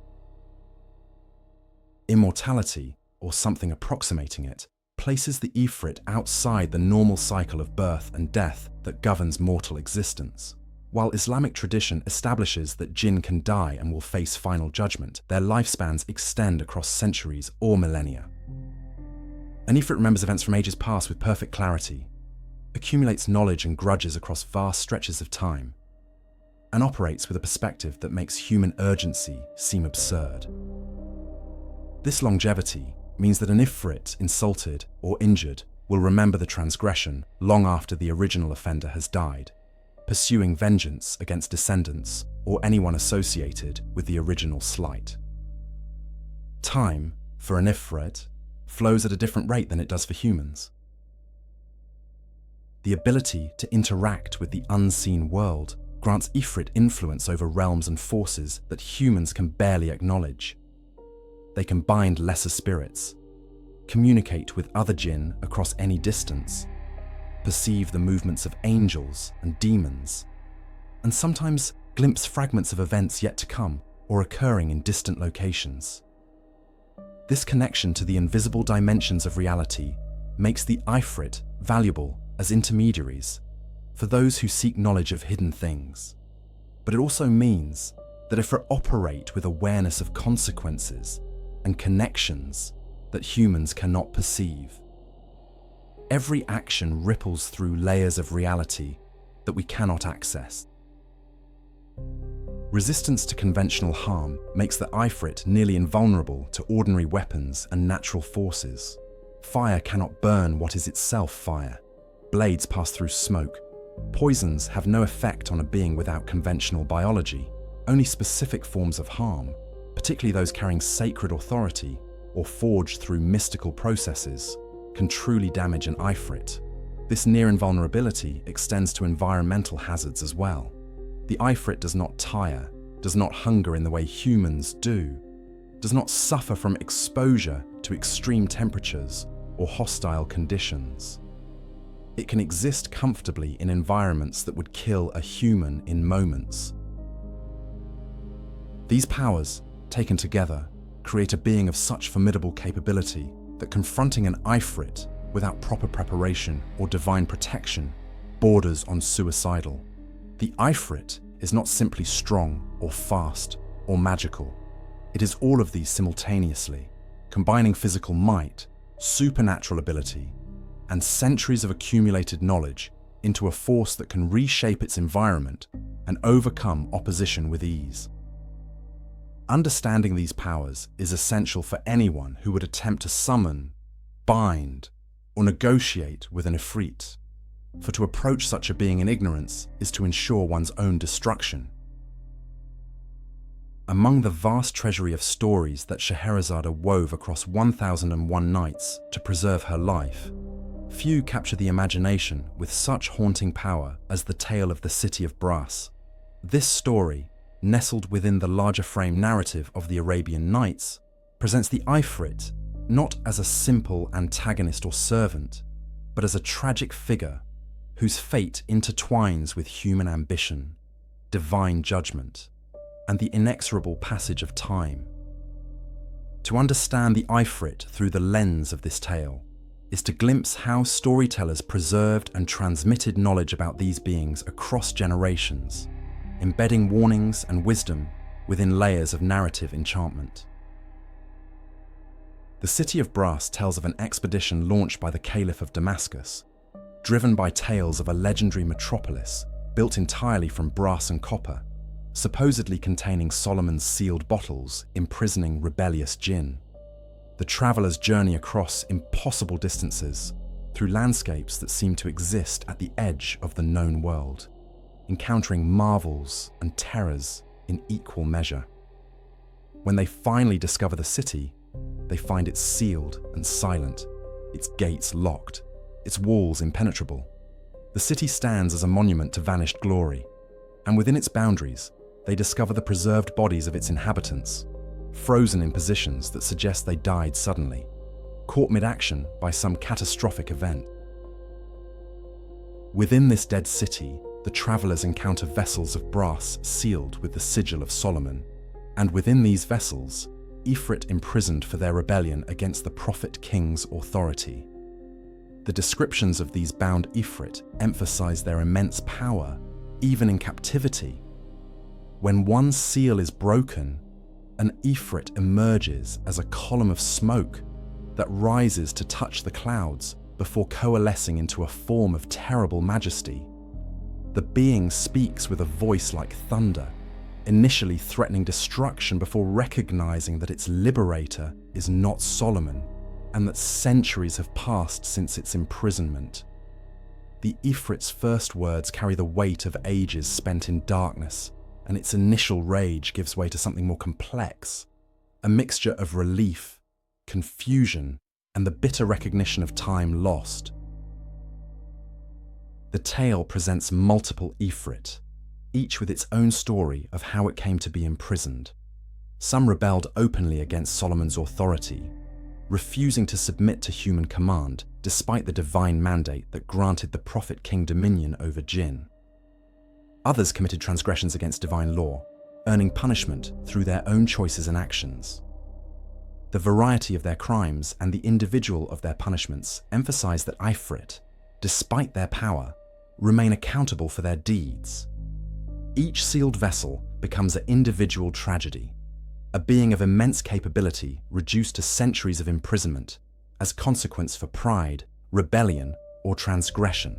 Immortality, or something approximating it, places the Ifrit outside the normal cycle of birth and death that governs mortal existence. While Islamic tradition establishes that Djinn can die and will face final judgment, their lifespans extend across centuries or millennia. An Ifrit remembers events from ages past with perfect clarity, accumulates knowledge and grudges across vast stretches of time, and operates with a perspective that makes human urgency seem absurd. This longevity means that an Ifrit insulted or injured will remember the transgression long after the original offender has died, pursuing vengeance against descendants or anyone associated with the original slight. Time, for an Ifrit, flows at a different rate than it does for humans. The ability to interact with the unseen world grants Ifrit influence over realms and forces that humans can barely acknowledge. They can bind lesser spirits, communicate with other Djinn across any distance, perceive the movements of angels and demons, and sometimes glimpse fragments of events yet to come or occurring in distant locations. This connection to the invisible dimensions of reality makes the Ifrit valuable as intermediaries for those who seek knowledge of hidden things. But it also means that Ifrit operate with awareness of consequences and connections that humans cannot perceive. Every action ripples through layers of reality that we cannot access. Resistance to conventional harm makes the Ifrit nearly invulnerable to ordinary weapons and natural forces. Fire cannot burn what is itself fire. Blades pass through smoke. Poisons have no effect on a being without conventional biology. Only specific forms of harm, particularly those carrying sacred authority or forged through mystical processes, can truly damage an Ifrit. This near invulnerability extends to environmental hazards as well. The Ifrit does not tire, does not hunger in the way humans do, does not suffer from exposure to extreme temperatures or hostile conditions. It can exist comfortably in environments that would kill a human in moments. These powers, taken together, create a being of such formidable capability that confronting an Ifrit without proper preparation or divine protection borders on suicidal. The Ifrit is not simply strong or fast or magical. It is all of these simultaneously, combining physical might, supernatural ability, and centuries of accumulated knowledge into a force that can reshape its environment and overcome opposition with ease. Understanding these powers is essential for anyone who would attempt to summon, bind, or negotiate with an Ifrit, for to approach such a being in ignorance is to ensure one's own destruction. Among the vast treasury of stories that Scheherazade wove across 1001 nights to preserve her life, few capture the imagination with such haunting power as the tale of the City of Brass. This story, nestled within the larger frame narrative of the Arabian Nights, presents the Ifrit not as a simple antagonist or servant, but as a tragic figure whose fate intertwines with human ambition, divine judgment, and the inexorable passage of time. To understand the Ifrit through the lens of this tale is to glimpse how storytellers preserved and transmitted knowledge about these beings across generations, embedding warnings and wisdom within layers of narrative enchantment. The City of Brass tells of an expedition launched by the Caliph of Damascus, driven by tales of a legendary metropolis built entirely from brass and copper, supposedly containing Solomon's sealed bottles imprisoning rebellious Djinn. The travelers journey across impossible distances through landscapes that seem to exist at the edge of the known world, encountering marvels and terrors in equal measure. When they finally discover the city, they find it sealed and silent, its gates locked, its walls impenetrable. The city stands as a monument to vanished glory, and within its boundaries, they discover the preserved bodies of its inhabitants, frozen in positions that suggest they died suddenly, caught mid-action by some catastrophic event. Within this dead city, the travelers encounter vessels of brass sealed with the sigil of Solomon, and within these vessels, Ifrit imprisoned for their rebellion against the prophet king's authority. The descriptions of these bound Ifrit emphasize their immense power, even in captivity. When one seal is broken, an Ifrit emerges as a column of smoke that rises to touch the clouds before coalescing into a form of terrible majesty. The being speaks with a voice like thunder, initially threatening destruction before recognizing that its liberator is not Solomon, and that centuries have passed since its imprisonment. The Ifrit's first words carry the weight of ages spent in darkness, and its initial rage gives way to something more complex, a mixture of relief, confusion, and the bitter recognition of time lost. The tale presents multiple Ifrit, each with its own story of how it came to be imprisoned. Some rebelled openly against Solomon's authority, refusing to submit to human command despite the divine mandate that granted the prophet king dominion over Djinn. Others committed transgressions against divine law, earning punishment through their own choices and actions. The variety of their crimes and the individual of their punishments emphasize that Ifrit, despite their power, remain accountable for their deeds. Each sealed vessel becomes an individual tragedy, a being of immense capability reduced to centuries of imprisonment as consequence for pride, rebellion, or transgression.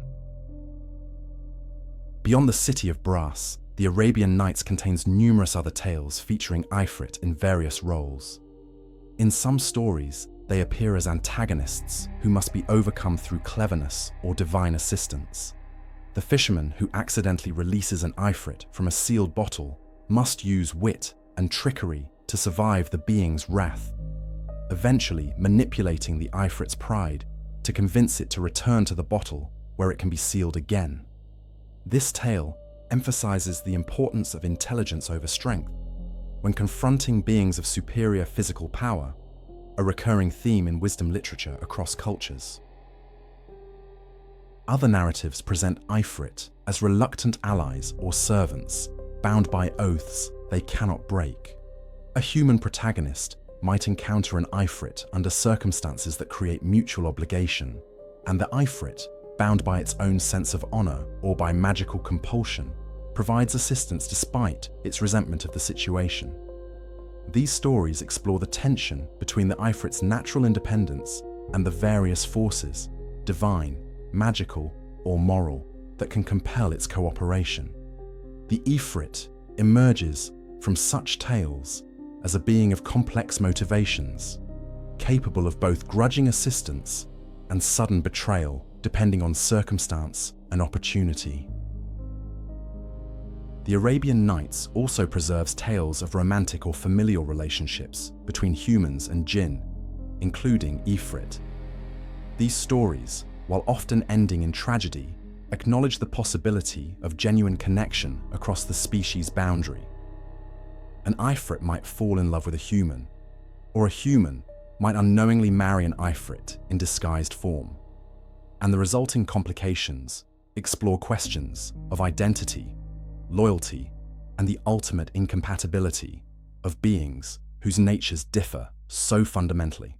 Beyond the city of brass, the Arabian Nights contains numerous other tales featuring Ifrit in various roles. In some stories, they appear as antagonists who must be overcome through cleverness or divine assistance. The fisherman who accidentally releases an Ifrit from a sealed bottle must use wit and trickery to survive the being's wrath, eventually manipulating the Ifrit's pride to convince it to return to the bottle where it can be sealed again. This tale emphasizes the importance of intelligence over strength when confronting beings of superior physical power, a recurring theme in wisdom literature across cultures. Other narratives present Ifrit as reluctant allies or servants, bound by oaths they cannot break. A human protagonist might encounter an Ifrit under circumstances that create mutual obligation, and the Ifrit, bound by its own sense of honor or by magical compulsion, provides assistance despite its resentment of the situation. These stories explore the tension between the Ifrit's natural independence and the various forces, divine, magical, or moral, that can compel its cooperation. The Ifrit emerges from such tales as a being of complex motivations, capable of both grudging assistance and sudden betrayal depending on circumstance and opportunity. The Arabian Nights also preserves tales of romantic or familial relationships between humans and Djinn, including Ifrit. These stories, while often ending in tragedy, acknowledge the possibility of genuine connection across the species boundary. An Ifrit might fall in love with a human, or a human might unknowingly marry an Ifrit in disguised form, and the resulting complications explore questions of identity, loyalty, and the ultimate incompatibility of beings whose natures differ so fundamentally.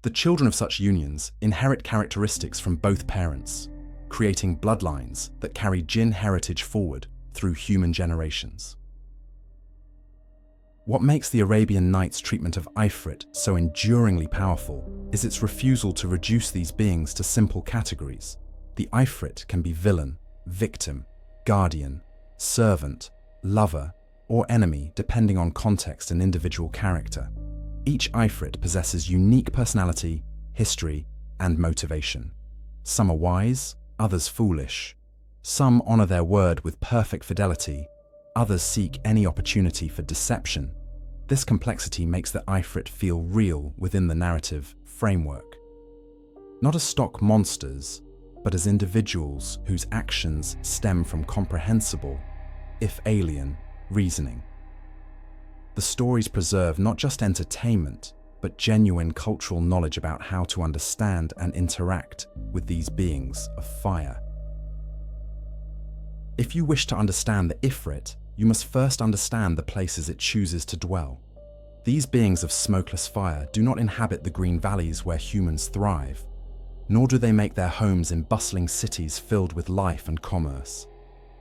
The children of such unions inherit characteristics from both parents, creating bloodlines that carry Djinn heritage forward through human generations. What makes the Arabian Nights' treatment of Ifrit so enduringly powerful is its refusal to reduce these beings to simple categories. The Ifrit can be villain, victim, guardian, servant, lover, or enemy depending on context and individual character. Each Ifrit possesses unique personality, history, and motivation. Some are wise, others foolish. Some honor their word with perfect fidelity, others seek any opportunity for deception. This complexity makes the Ifrit feel real within the narrative framework. Not as stock monsters, but as individuals whose actions stem from comprehensible, if alien, reasoning. The stories preserve not just entertainment, but genuine cultural knowledge about how to understand and interact with these beings of fire. If you wish to understand the Ifrit, you must first understand the places it chooses to dwell. These beings of smokeless fire do not inhabit the green valleys where humans thrive, nor do they make their homes in bustling cities filled with life and commerce.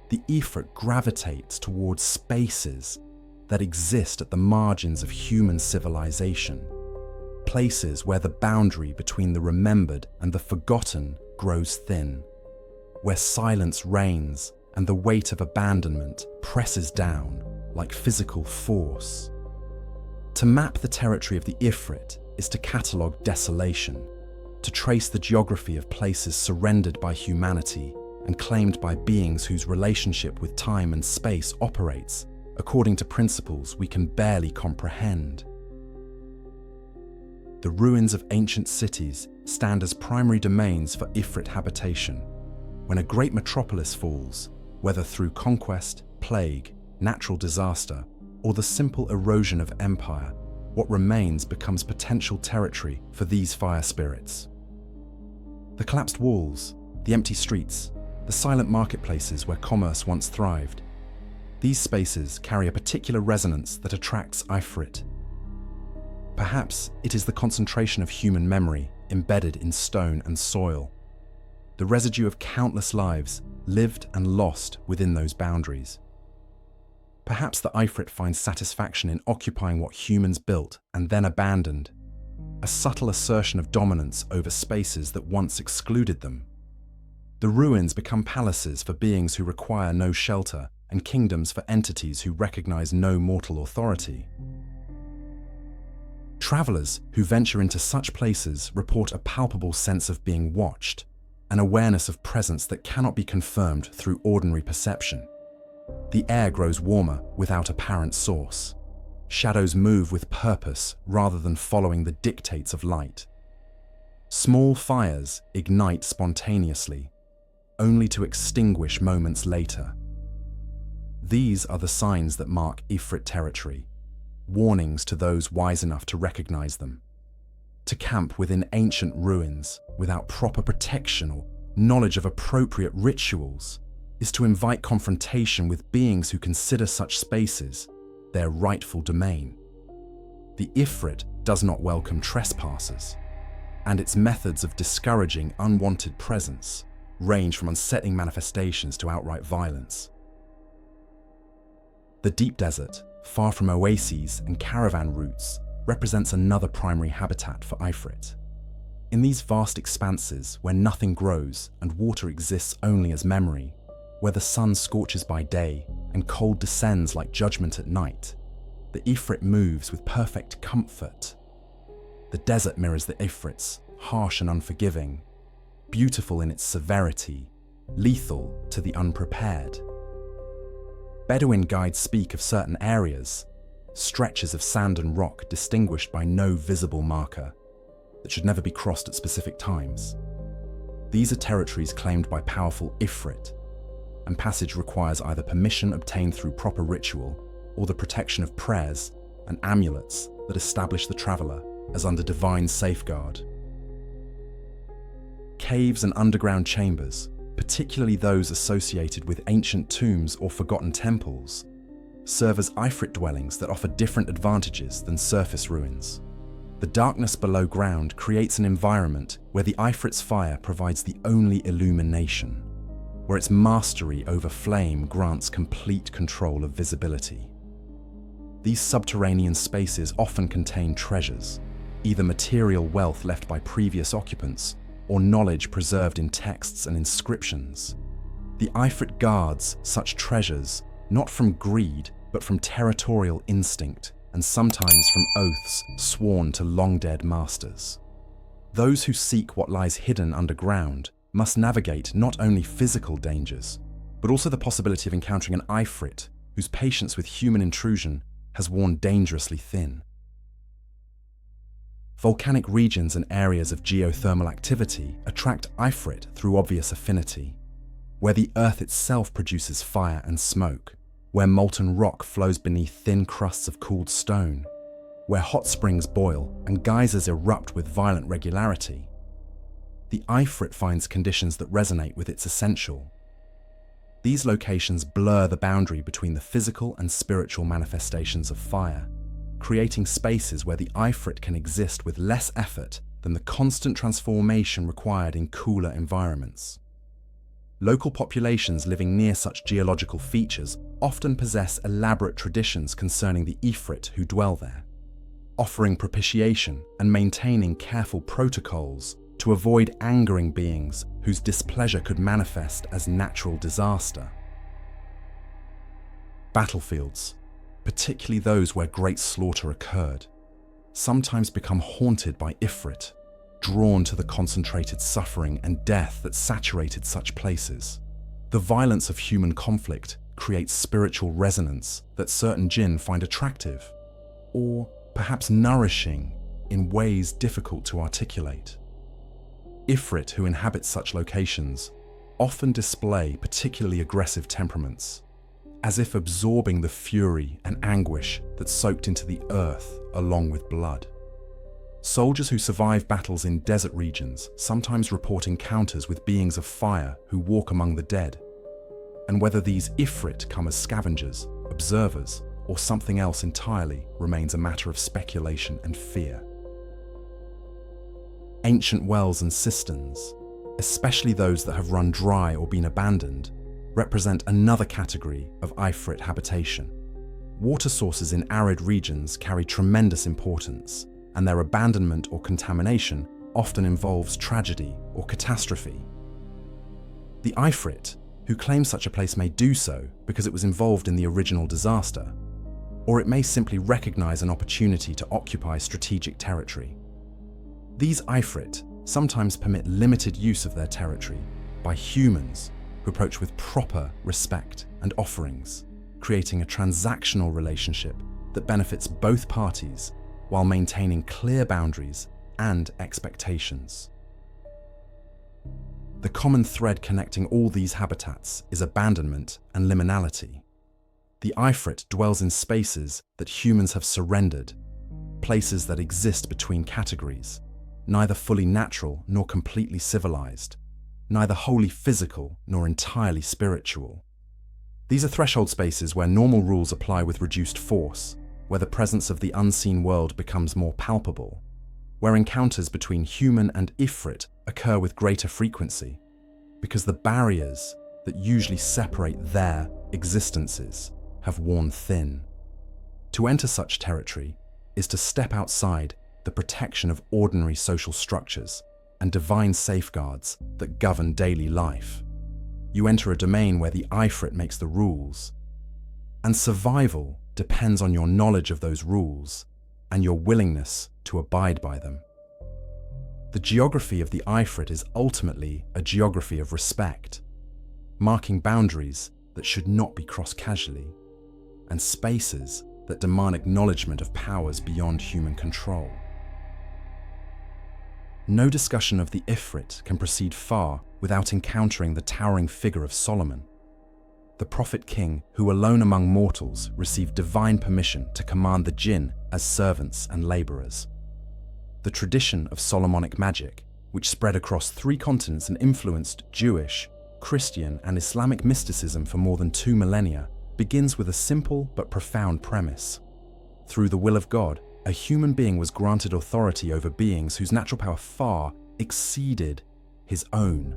The Ifrit gravitates towards spaces that exist at the margins of human civilization, places where the boundary between the remembered and the forgotten grows thin, where silence reigns and the weight of abandonment presses down like physical force. To map the territory of the Ifrit is to catalogue desolation, to trace the geography of places surrendered by humanity and claimed by beings whose relationship with time and space operates according to principles we can barely comprehend. The ruins of ancient cities stand as primary domains for Ifrit habitation. When a great metropolis falls, whether through conquest, plague, natural disaster, or the simple erosion of empire, what remains becomes potential territory for these fire spirits. The collapsed walls, the empty streets, the silent marketplaces where commerce once thrived. These spaces carry a particular resonance that attracts Ifrit. Perhaps it is the concentration of human memory embedded in stone and soil, the residue of countless lives lived and lost within those boundaries. Perhaps the Ifrit finds satisfaction in occupying what humans built and then abandoned, a subtle assertion of dominance over spaces that once excluded them. The ruins become palaces for beings who require no shelter and kingdoms for entities who recognize no mortal authority. Travelers who venture into such places report a palpable sense of being watched, an awareness of presence that cannot be confirmed through ordinary perception. The air grows warmer without apparent source. Shadows move with purpose rather than following the dictates of light. Small fires ignite spontaneously, only to extinguish moments later. These are the signs that mark Ifrit territory, warnings to those wise enough to recognize them. To camp within ancient ruins without proper protection or knowledge of appropriate rituals is to invite confrontation with beings who consider such spaces their rightful domain. The Ifrit does not welcome trespassers, and its methods of discouraging unwanted presence range from unsettling manifestations to outright violence. The deep desert, far from oases and caravan routes, represents another primary habitat for Ifrit. In these vast expanses where nothing grows and water exists only as memory, where the sun scorches by day and cold descends like judgment at night, the Ifrit moves with perfect comfort. The desert mirrors the Ifrits, harsh and unforgiving, beautiful in its severity, lethal to the unprepared. Bedouin guides speak of certain areas, stretches of sand and rock distinguished by no visible marker, that should never be crossed at specific times. These are territories claimed by powerful Ifrit, and passage requires either permission obtained through proper ritual or the protection of prayers and amulets that establish the traveler as under divine safeguard. Caves and underground chambers, particularly those associated with ancient tombs or forgotten temples, serve as Ifrit dwellings that offer different advantages than surface ruins. The darkness below ground creates an environment where the Ifrit's fire provides the only illumination, where its mastery over flame grants complete control of visibility. These subterranean spaces often contain treasures, either material wealth left by previous occupants or knowledge preserved in texts and inscriptions. The Ifrit guards such treasures not from greed but from territorial instinct, and sometimes from oaths sworn to long-dead masters. Those who seek what lies hidden underground must navigate not only physical dangers, but also the possibility of encountering an Ifrit whose patience with human intrusion has worn dangerously thin. Volcanic regions and areas of geothermal activity attract Ifrit through obvious affinity, where the earth itself produces fire and smoke, where molten rock flows beneath thin crusts of cooled stone, where hot springs boil and geysers erupt with violent regularity. The Ifrit finds conditions that resonate with its essential. These locations blur the boundary between the physical and spiritual manifestations of fire, creating spaces where the Ifrit can exist with less effort than the constant transformation required in cooler environments. Local populations living near such geological features often possess elaborate traditions concerning the Ifrit who dwell there, offering propitiation and maintaining careful protocols to avoid angering beings whose displeasure could manifest as natural disaster. Battlefields, particularly those where great slaughter occurred, sometimes become haunted by Ifrit, drawn to the concentrated suffering and death that saturated such places. The violence of human conflict creates spiritual resonance that certain Djinn find attractive, or perhaps nourishing, in ways difficult to articulate. Ifrit who inhabit such locations often display particularly aggressive temperaments, as if absorbing the fury and anguish that soaked into the earth along with blood. Soldiers who survive battles in desert regions sometimes report encounters with beings of fire who walk among the dead, and whether these Ifrit come as scavengers, observers, or something else entirely remains a matter of speculation and fear. Ancient wells and cisterns, especially those that have run dry or been abandoned, represent another category of Ifrit habitation. Water sources in arid regions carry tremendous importance, and their abandonment or contamination often involves tragedy or catastrophe. The Ifrit who claim such a place may do so because it was involved in the original disaster, or it may simply recognize an opportunity to occupy strategic territory. These Ifrit sometimes permit limited use of their territory by humans who approach with proper respect and offerings, creating a transactional relationship that benefits both parties while maintaining clear boundaries and expectations. The common thread connecting all these habitats is abandonment and liminality. The Ifrit dwells in spaces that humans have surrendered, places that exist between categories, neither fully natural nor completely civilized, neither wholly physical nor entirely spiritual. These are threshold spaces where normal rules apply with reduced force, where the presence of the unseen world becomes more palpable, where encounters between human and Ifrit occur with greater frequency, because the barriers that usually separate their existences have worn thin. To enter such territory is to step outside the protection of ordinary social structures and divine safeguards that govern daily life. You enter a domain where the Ifrit makes the rules, and survival depends on your knowledge of those rules and your willingness to abide by them. The geography of the Ifrit is ultimately a geography of respect, marking boundaries that should not be crossed casually, and spaces that demand acknowledgement of powers beyond human control. No discussion of the Ifrit can proceed far without encountering the towering figure of Solomon, the prophet king who alone among mortals received divine permission to command the Djinn as servants and laborers. The tradition of Solomonic magic, which spread across 3 continents and influenced Jewish, Christian, and Islamic mysticism for more than 2 millennia, begins with a simple but profound premise. Through the will of God, a human being was granted authority over beings whose natural power far exceeded his own.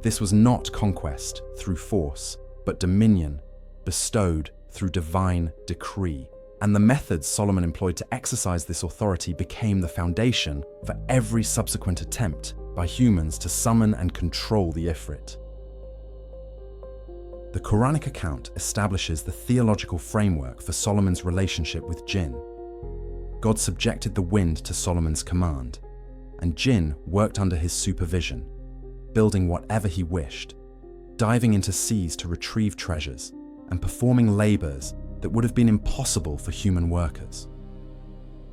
This was not conquest through force, but dominion bestowed through divine decree. And the methods Solomon employed to exercise this authority became the foundation for every subsequent attempt by humans to summon and control the Ifrit. The Quranic account establishes the theological framework for Solomon's relationship with Djinn. God subjected the wind to Solomon's command, and Djinn worked under his supervision, building whatever he wished, diving into seas to retrieve treasures, and performing labors that would have been impossible for human workers.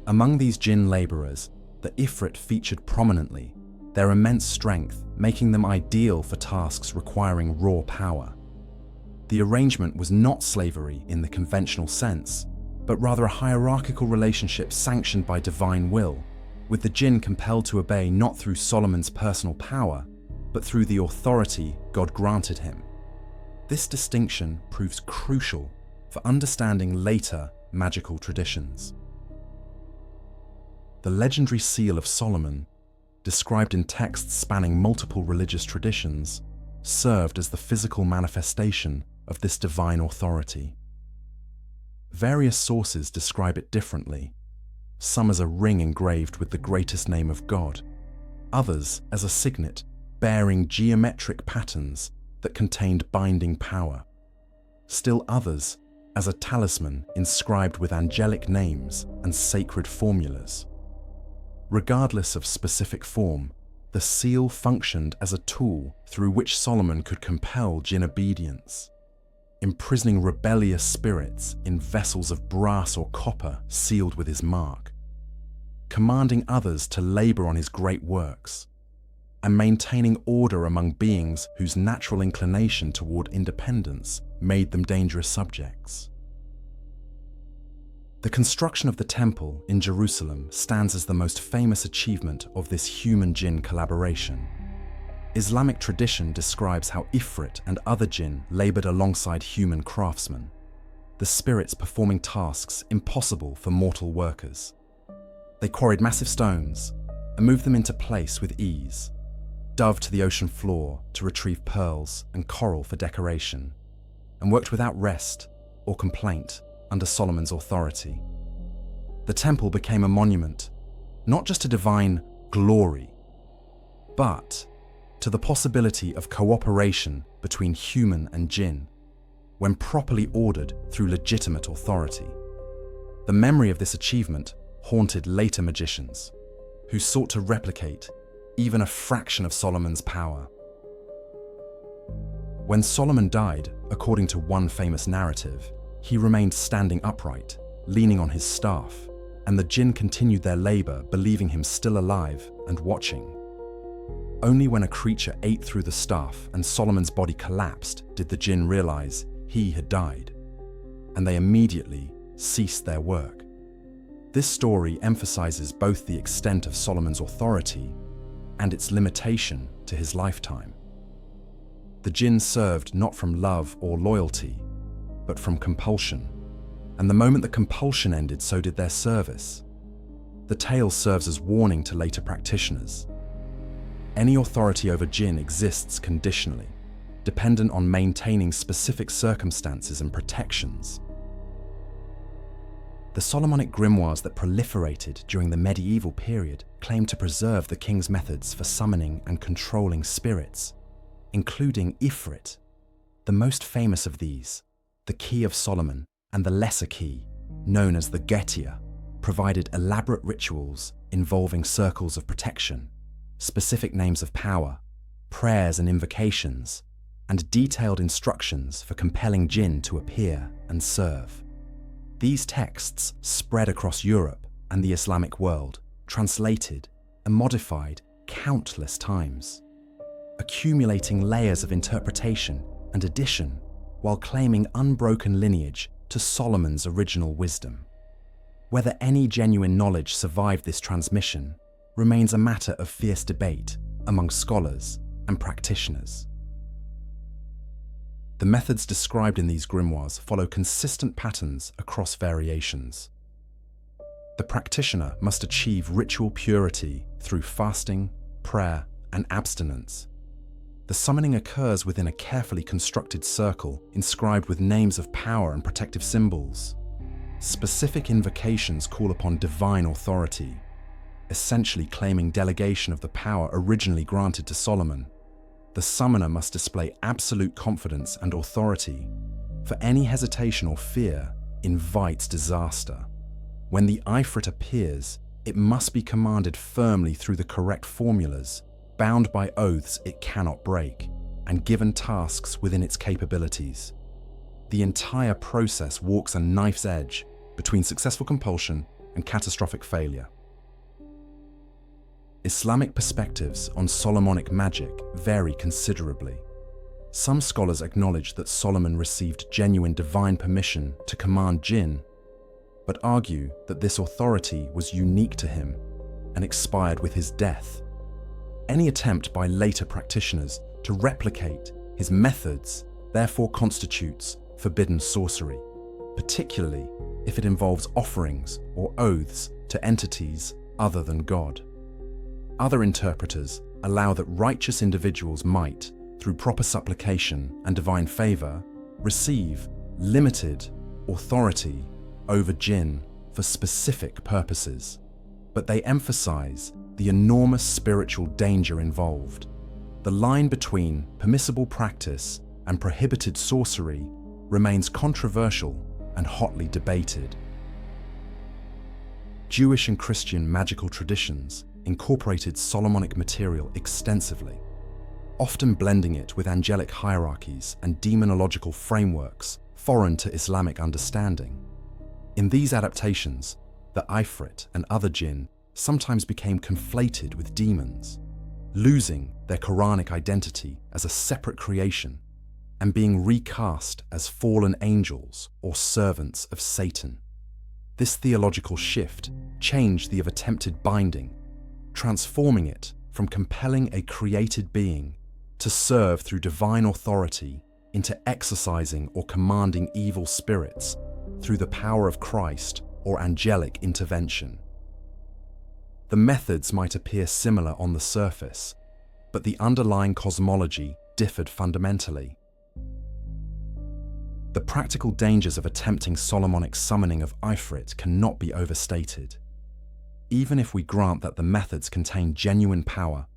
Among these Djinn laborers, the Ifrit featured prominently, their immense strength making them ideal for tasks requiring raw power. The arrangement was not slavery in the conventional sense, but rather a hierarchical relationship sanctioned by divine will, with the Djinn compelled to obey not through Solomon's personal power, but through the authority God granted him. This distinction proves crucial for understanding later magical traditions. The legendary seal of Solomon, described in texts spanning multiple religious traditions, served as the physical manifestation of this divine authority. Various sources describe it differently, some as a ring engraved with the greatest name of God, others as a signet bearing geometric patterns that contained binding power, still others as a talisman inscribed with angelic names and sacred formulas. Regardless of specific form, the seal functioned as a tool through which Solomon could compel Djinn obedience, imprisoning rebellious spirits in vessels of brass or copper sealed with his mark, commanding others to labor on his great works, and maintaining order among beings whose natural inclination toward independence made them dangerous subjects. The construction of the temple in Jerusalem stands as the most famous achievement of this human-Djinn collaboration. Islamic tradition describes how Ifrit and other Djinn labored alongside human craftsmen, the spirits performing tasks impossible for mortal workers. They quarried massive stones and moved them into place with ease, dove to the ocean floor to retrieve pearls and coral for decoration, and worked without rest or complaint under Solomon's authority. The temple became a monument, not just to divine glory, but to the possibility of cooperation between human and Djinn, when properly ordered through legitimate authority. The memory of this achievement haunted later magicians, who sought to replicate even a fraction of Solomon's power. When Solomon died, according to one famous narrative, he remained standing upright, leaning on his staff, and the Djinn continued their labor, believing him still alive and watching. Only when a creature ate through the staff and Solomon's body collapsed did the Djinn realize he had died, and they immediately ceased their work. This story emphasizes both the extent of Solomon's authority and its limitation to his lifetime. The Djinn served not from love or loyalty, but from compulsion, and the moment the compulsion ended, so did their service. The tale serves as warning to later practitioners. Any authority over Djinn exists conditionally, dependent on maintaining specific circumstances and protections. The Solomonic grimoires that proliferated during the medieval period claimed to preserve the king's methods for summoning and controlling spirits, including Ifrit. The most famous of these, the Key of Solomon, and the Lesser Key, known as the Getia, provided elaborate rituals involving circles of protection, specific names of power, prayers and invocations, and detailed instructions for compelling Djinn to appear and serve. These texts spread across Europe and the Islamic world, translated and modified countless times, accumulating layers of interpretation and addition while claiming unbroken lineage to Solomon's original wisdom. Whether any genuine knowledge survived this transmission remains a matter of fierce debate among scholars and practitioners. The methods described in these grimoires follow consistent patterns across variations. The practitioner must achieve ritual purity through fasting, prayer, and abstinence. The summoning occurs within a carefully constructed circle inscribed with names of power and protective symbols. Specific invocations call upon divine authority, essentially claiming delegation of the power originally granted to Solomon. The summoner must display absolute confidence and authority, for any hesitation or fear invites disaster. When the Ifrit appears, it must be commanded firmly through the correct formulas, bound by oaths it cannot break, and given tasks within its capabilities. The entire process walks a knife's edge between successful compulsion and catastrophic failure. Islamic perspectives on Solomonic magic vary considerably. Some scholars acknowledge that Solomon received genuine divine permission to command Djinn, but argue that this authority was unique to him and expired with his death. Any attempt by later practitioners to replicate his methods therefore constitutes forbidden sorcery, particularly if it involves offerings or oaths to entities other than God. Other interpreters allow that righteous individuals might, through proper supplication and divine favor, receive limited authority over Djinn for specific purposes, but they emphasize the enormous spiritual danger involved. The line between permissible practice and prohibited sorcery remains controversial and hotly debated. Jewish and Christian magical traditions incorporated Solomonic material extensively, often blending it with angelic hierarchies and demonological frameworks foreign to Islamic understanding. In these adaptations, the Ifrit and other Djinn sometimes became conflated with demons, losing their Quranic identity as a separate creation and being recast as fallen angels or servants of Satan. This theological shift changed the of attempted binding, transforming it from compelling a created being to serve through divine authority into exorcising or commanding evil spirits through the power of Christ or angelic intervention. The methods might appear similar on the surface, but the underlying cosmology differed fundamentally. The practical dangers of attempting Solomonic summoning of Ifrit cannot be overstated. Even if we grant that the methods contain genuine power,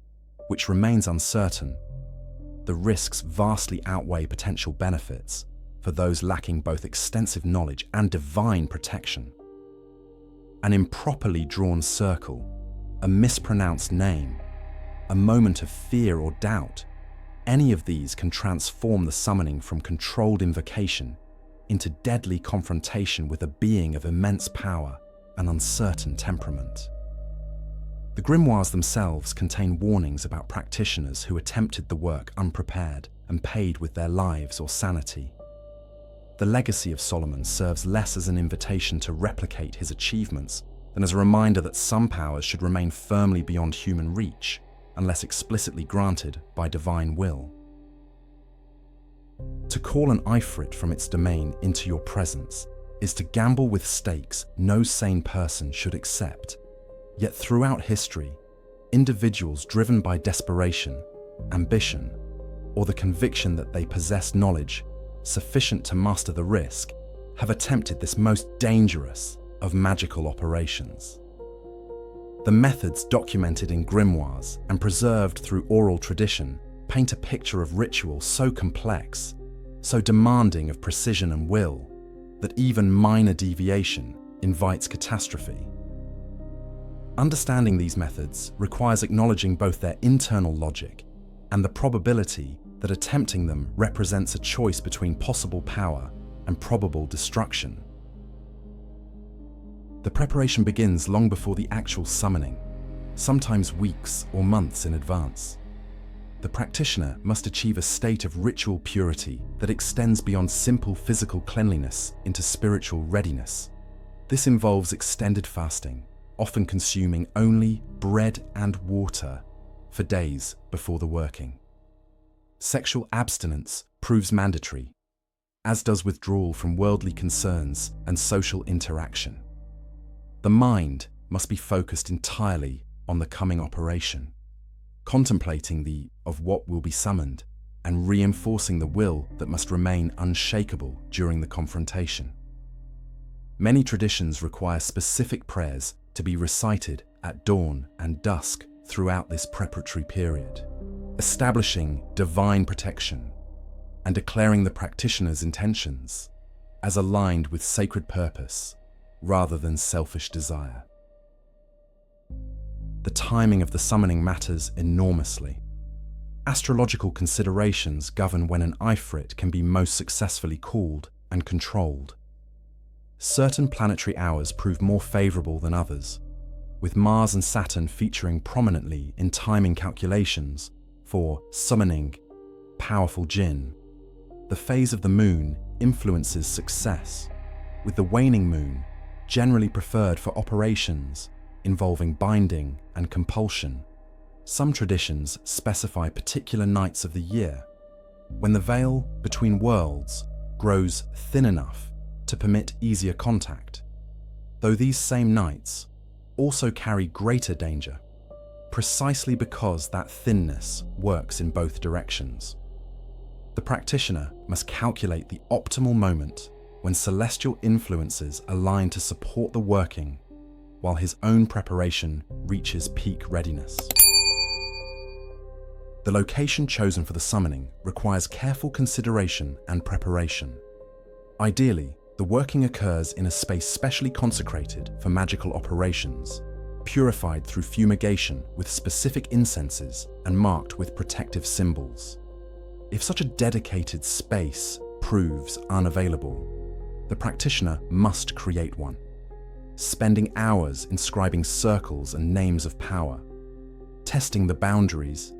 which remains uncertain, the risks vastly outweigh potential benefits for those lacking both extensive knowledge and divine protection. An improperly drawn circle, a mispronounced name, a moment of fear or doubt, any of these can transform the summoning from controlled invocation into deadly confrontation with a being of immense power and uncertain temperament. The grimoires themselves contain warnings about practitioners who attempted the work unprepared and paid with their lives or sanity. The legacy of Solomon serves less as an invitation to replicate his achievements than as a reminder that some powers should remain firmly beyond human reach unless explicitly granted by divine will. To call an Ifrit from its domain into your presence is to gamble with stakes no sane person should accept. Yet throughout history, individuals driven by desperation, ambition, or the conviction that they possess knowledge sufficient to master the risk have attempted this most dangerous of magical operations. The methods documented in grimoires and preserved through oral tradition paint a picture of ritual so complex, so demanding of precision and will, that even minor deviation invites catastrophe. Understanding these methods requires acknowledging both their internal logic and the probability that attempting them represents a choice between possible power and probable destruction. The preparation begins long before the actual summoning, sometimes weeks or months in advance. The practitioner must achieve a state of ritual purity that extends beyond simple physical cleanliness into spiritual readiness. This involves extended fasting, often consuming only bread and water for days before the working. Sexual abstinence proves mandatory, as does withdrawal from worldly concerns and social interaction. The mind must be focused entirely on the coming operation, contemplating the of what will be summoned and reinforcing the will that must remain unshakable during the confrontation. Many traditions require specific prayers to be recited at dawn and dusk throughout this preparatory period, establishing divine protection and declaring the practitioner's intentions as aligned with sacred purpose rather than selfish desire. The timing of the summoning matters enormously. Astrological considerations govern when an Ifrit can be most successfully called and controlled. Certain planetary hours prove more favorable than others, with Mars and Saturn featuring prominently in timing calculations for summoning powerful Djinn. The phase of the moon influences success, with the waning moon generally preferred for operations involving binding and compulsion. Some traditions specify particular nights of the year, when the veil between worlds grows thin enough to permit easier contact, though these same nights also carry greater danger, precisely because that thinness works in both directions. The practitioner must calculate the optimal moment when celestial influences align to support the working, while his own preparation reaches peak readiness. The location chosen for the summoning requires careful consideration and preparation. Ideally, the working occurs in a space specially consecrated for magical operations, purified through fumigation with specific incenses and marked with protective symbols. If such a dedicated space proves unavailable, the practitioner must create one, spending hours inscribing circles and names of power, testing the boundaries,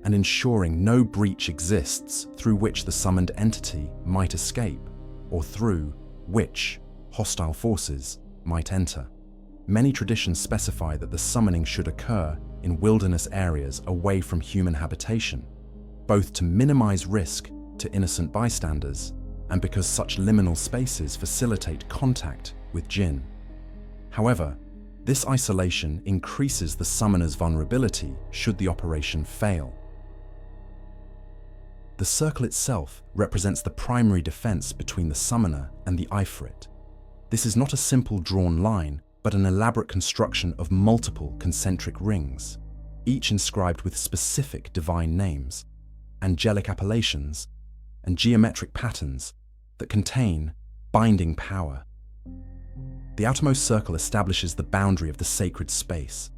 and ensuring no breach exists through which the summoned entity might escape, or through which hostile forces might enter. Many traditions specify that the summoning should occur in wilderness areas away from human habitation, both to minimize risk to innocent bystanders and because such liminal spaces facilitate contact with Djinn. However, this isolation increases the summoner's vulnerability should the operation fail. The circle itself represents the primary defense between the summoner and the Ifrit. This is not a simple drawn line, but an elaborate construction of multiple concentric rings, each inscribed with specific divine names, angelic appellations, and geometric patterns that contain binding power. The outermost circle establishes the boundary of the sacred space.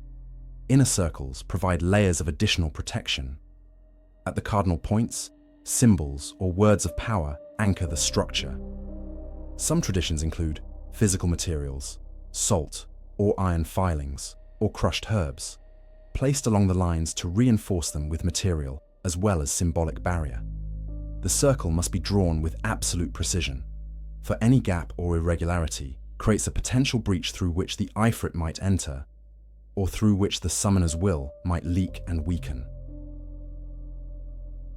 Inner circles provide layers of additional protection. At the cardinal points, symbols or words of power anchor the structure. Some traditions include physical materials, salt or iron filings, or crushed herbs, placed along the lines to reinforce them with material as well as symbolic barrier. The circle must be drawn with absolute precision, for any gap or irregularity creates a potential breach through which the Ifrit might enter, or through which the summoner's will might leak and weaken.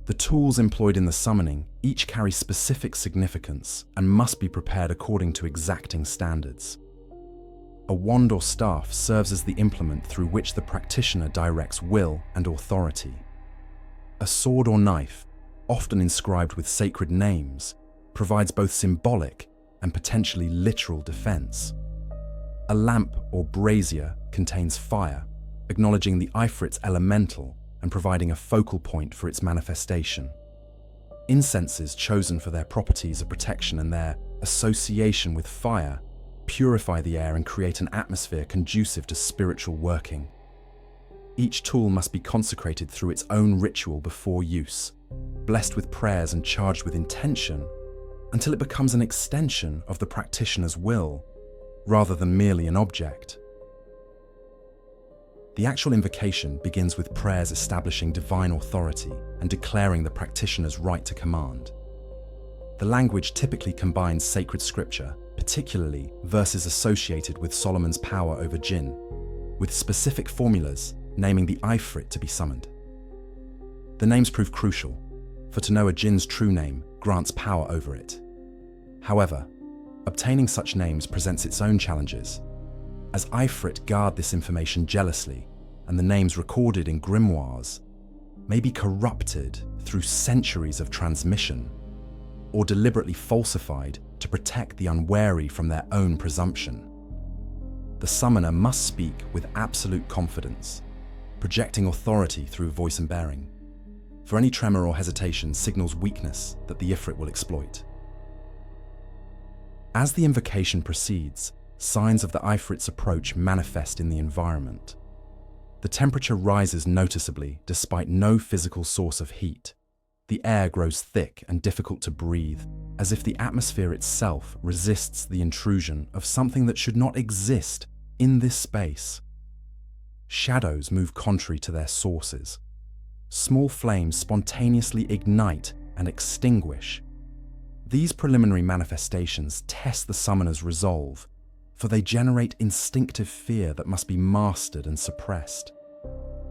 The tools employed in the summoning each carry specific significance and must be prepared according to exacting standards. A wand or staff serves as the implement through which the practitioner directs will and authority. A sword or knife, often inscribed with sacred names, provides both symbolic and potentially literal defense. A lamp or brazier contains fire, acknowledging the Ifrit's elemental and providing a focal point for its manifestation. Incenses chosen for their properties of protection and their association with fire purify the air and create an atmosphere conducive to spiritual working. Each tool must be consecrated through its own ritual before use, blessed with prayers and charged with intention, until it becomes an extension of the practitioner's will, rather than merely an object. The actual invocation begins with prayers establishing divine authority and declaring the practitioner's right to command. The language typically combines sacred scripture, particularly verses associated with Solomon's power over Djinn, with specific formulas naming the Ifrit to be summoned. The names prove crucial, for to know a Djinn's true name grants power over it. However, obtaining such names presents its own challenges, as Ifrit guard this information jealously, and the names recorded in grimoires may be corrupted through centuries of transmission, or deliberately falsified to protect the unwary from their own presumption. The summoner must speak with absolute confidence, projecting authority through voice and bearing, for any tremor or hesitation signals weakness that the Ifrit will exploit. As the invocation proceeds, signs of the Ifrit's approach manifest in the environment. The temperature rises noticeably despite no physical source of heat. The air grows thick and difficult to breathe, as if the atmosphere itself resists the intrusion of something that should not exist in this space. Shadows move contrary to their sources. Small flames spontaneously ignite and extinguish. These preliminary manifestations test the summoner's resolve, for they generate instinctive fear that must be mastered and suppressed.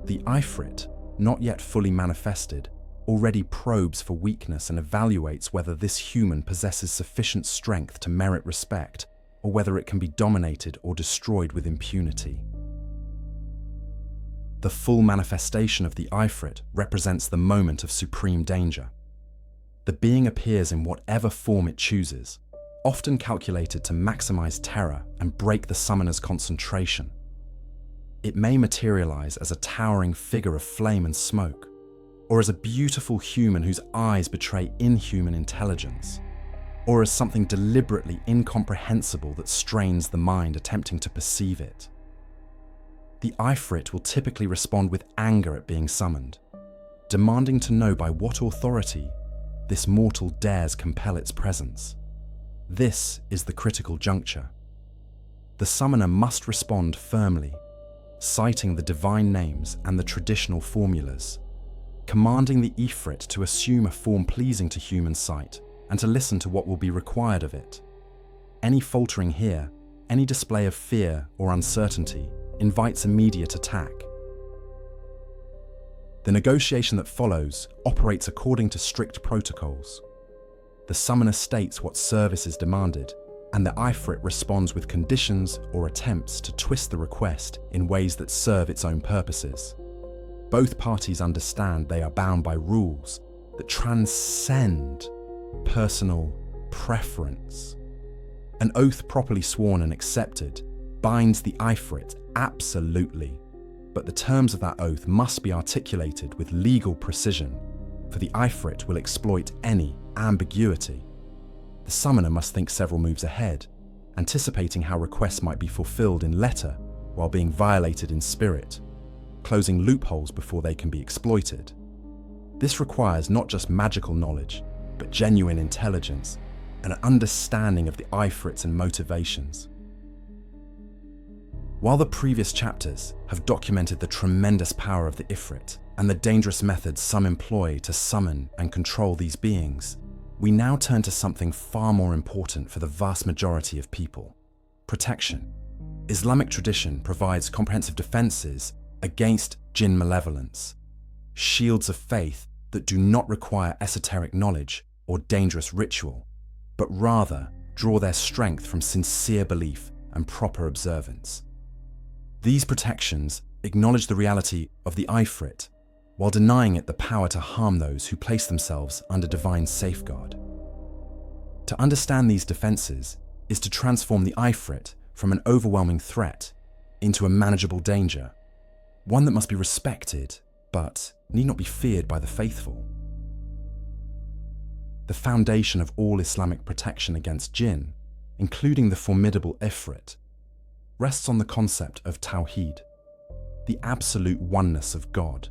The Ifrit, not yet fully manifested, already probes for weakness and evaluates whether this human possesses sufficient strength to merit respect, or whether it can be dominated or destroyed with impunity. The full manifestation of the Ifrit represents the moment of supreme danger. The being appears in whatever form it chooses, often calculated to maximize terror and break the summoner's concentration. It may materialize as a towering figure of flame and smoke, or as a beautiful human whose eyes betray inhuman intelligence, or as something deliberately incomprehensible that strains the mind attempting to perceive it. The Ifrit will typically respond with anger at being summoned, demanding to know by what authority this mortal dares compel its presence. This is the critical juncture. The summoner must respond firmly, citing the divine names and the traditional formulas, commanding the Ifrit to assume a form pleasing to human sight and to listen to what will be required of it. Any faltering here, any display of fear or uncertainty, invites immediate attack. The negotiation that follows operates according to strict protocols. The summoner states what service is demanded, and the Ifrit responds with conditions or attempts to twist the request in ways that serve its own purposes. Both parties understand they are bound by rules that transcend personal preference. An oath properly sworn and accepted binds the Ifrit absolutely, but the terms of that oath must be articulated with legal precision, for the Ifrit will exploit any ambiguity. The summoner must think several moves ahead, anticipating how requests might be fulfilled in letter while being violated in spirit, closing loopholes before they can be exploited. This requires not just magical knowledge, but genuine intelligence and an understanding of the Ifrits and motivations. While the previous chapters have documented the tremendous power of the Ifrit and the dangerous methods some employ to summon and control these beings, we now turn to something far more important for the vast majority of people: protection. Islamic tradition provides comprehensive defenses against Djinn malevolence, shields of faith that do not require esoteric knowledge or dangerous ritual, but rather draw their strength from sincere belief and proper observance. These protections acknowledge the reality of the Ifrit, while denying it the power to harm those who place themselves under divine safeguard. To understand these defenses is to transform the Ifrit from an overwhelming threat into a manageable danger, one that must be respected, but need not be feared by the faithful. The foundation of all Islamic protection against Djinn, including the formidable Ifrit, rests on the concept of Tawheed, the absolute oneness of God.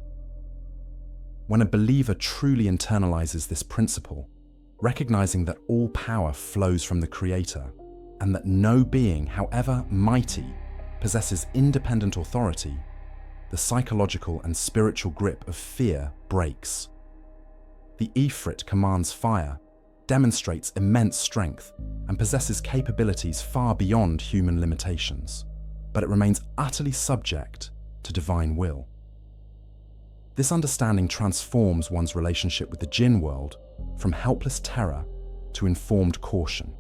When a believer truly internalizes this principle, recognizing that all power flows from the Creator, and that no being, however mighty, possesses independent authority, the psychological and spiritual grip of fear breaks. The Ifrit commands fire, demonstrates immense strength, and possesses capabilities far beyond human limitations, but it remains utterly subject to divine will. This understanding transforms one's relationship with the Djinn world from helpless terror to informed caution.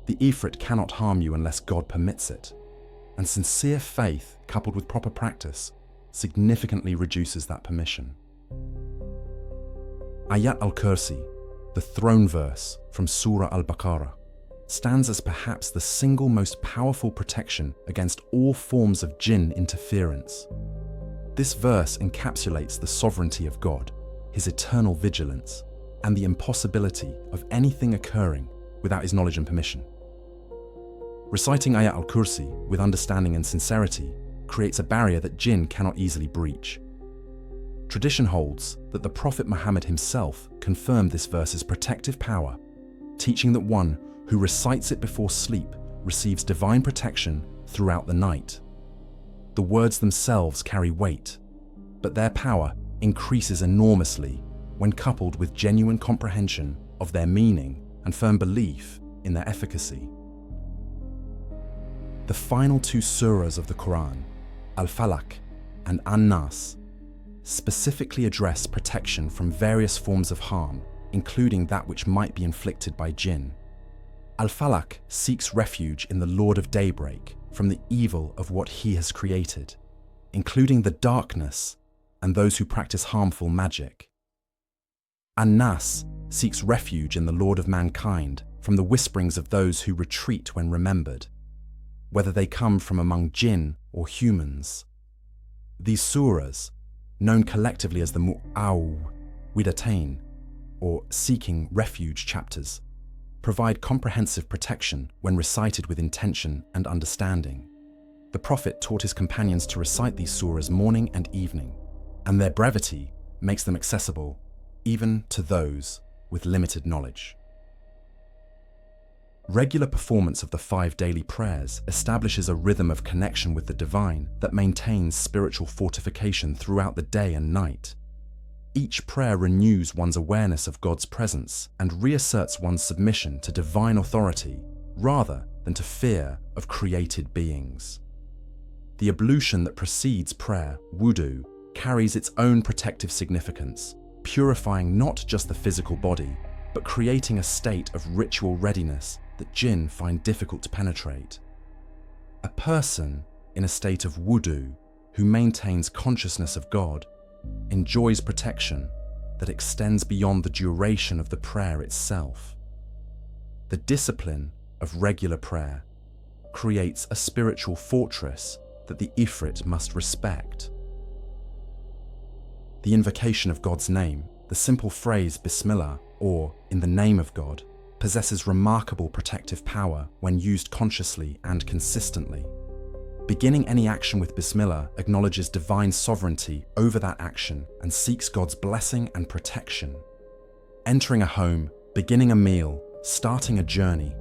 The Ifrit cannot harm you unless God permits it, and sincere faith coupled with proper practice significantly reduces that permission. Ayat al-Kursi, the throne verse from Surah al-Baqarah, stands as perhaps the single most powerful protection against all forms of Djinn interference. This verse encapsulates the sovereignty of God, His eternal vigilance, and the impossibility of anything occurring without His knowledge and permission. Reciting Ayat al-Kursi with understanding and sincerity creates a barrier that Djinn cannot easily breach. Tradition holds that the Prophet Muhammad himself confirmed this verse's protective power, teaching that one who recites it before sleep receives divine protection throughout the night. The words themselves carry weight, but their power increases enormously when coupled with genuine comprehension of their meaning and firm belief in their efficacy. The final two surahs of the Quran, Al-Falaq and An-Nas, specifically address protection from various forms of harm, including that which might be inflicted by Djinn. Al-Falaq seeks refuge in the Lord of Daybreak from the evil of what he has created, including the darkness and those who practice harmful magic. An-Nas seeks refuge in the Lord of Mankind from the whisperings of those who retreat when remembered, whether they come from among Djinn or humans. These surahs, known collectively as the Mu'awwidhatayn, or Seeking Refuge chapters, provide comprehensive protection when recited with intention and understanding. The Prophet taught his companions to recite these surahs morning and evening, and their brevity makes them accessible even to those with limited knowledge. Regular performance of the 5 daily prayers establishes a rhythm of connection with the divine that maintains spiritual fortification throughout the day and night. Each prayer renews one's awareness of God's presence and reasserts one's submission to divine authority rather than to fear of created beings. The ablution that precedes prayer, wudu, carries its own protective significance, purifying not just the physical body, but creating a state of ritual readiness that Djinn find difficult to penetrate. A person in a state of wudu who maintains consciousness of God enjoys protection that extends beyond the duration of the prayer itself. The discipline of regular prayer creates a spiritual fortress that the Ifrit must respect. The invocation of God's name, the simple phrase Bismillah, or in the name of God, possesses remarkable protective power when used consciously and consistently. Beginning any action with Bismillah acknowledges divine sovereignty over that action and seeks God's blessing and protection. Entering a home, beginning a meal, starting a journey,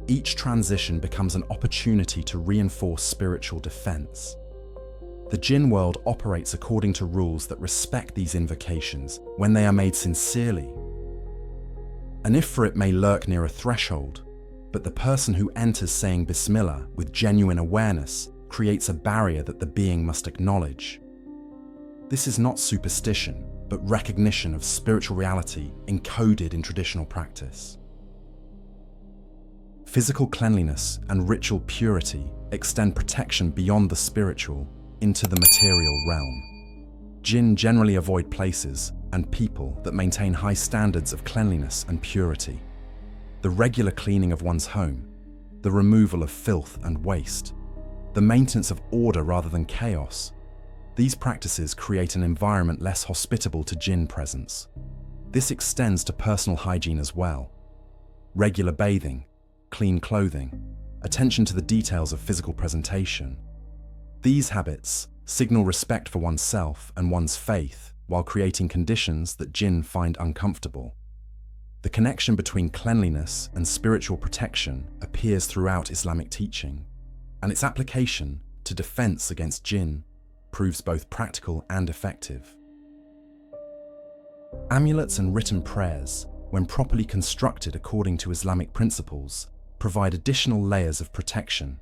each transition becomes an opportunity to reinforce spiritual defense. The Djinn world operates according to rules that respect these invocations when they are made sincerely. An Ifrit may lurk near a threshold, but the person who enters saying Bismillah with genuine awareness creates a barrier that the being must acknowledge. This is not superstition, but recognition of spiritual reality encoded in traditional practice. Physical cleanliness and ritual purity extend protection beyond the spiritual into the material realm. Djinn generally avoid places and people that maintain high standards of cleanliness and purity. The regular cleaning of one's home, the removal of filth and waste, the maintenance of order rather than chaos, these practices create an environment less hospitable to Djinn presence. This extends to personal hygiene as well. Regular bathing, clean clothing, attention to the details of physical presentation. These habits signal respect for oneself and one's faith while creating conditions that Djinn find uncomfortable. The connection between cleanliness and spiritual protection appears throughout Islamic teaching, and its application to defense against Djinn proves both practical and effective. Amulets and written prayers, when properly constructed according to Islamic principles, provide additional layers of protection.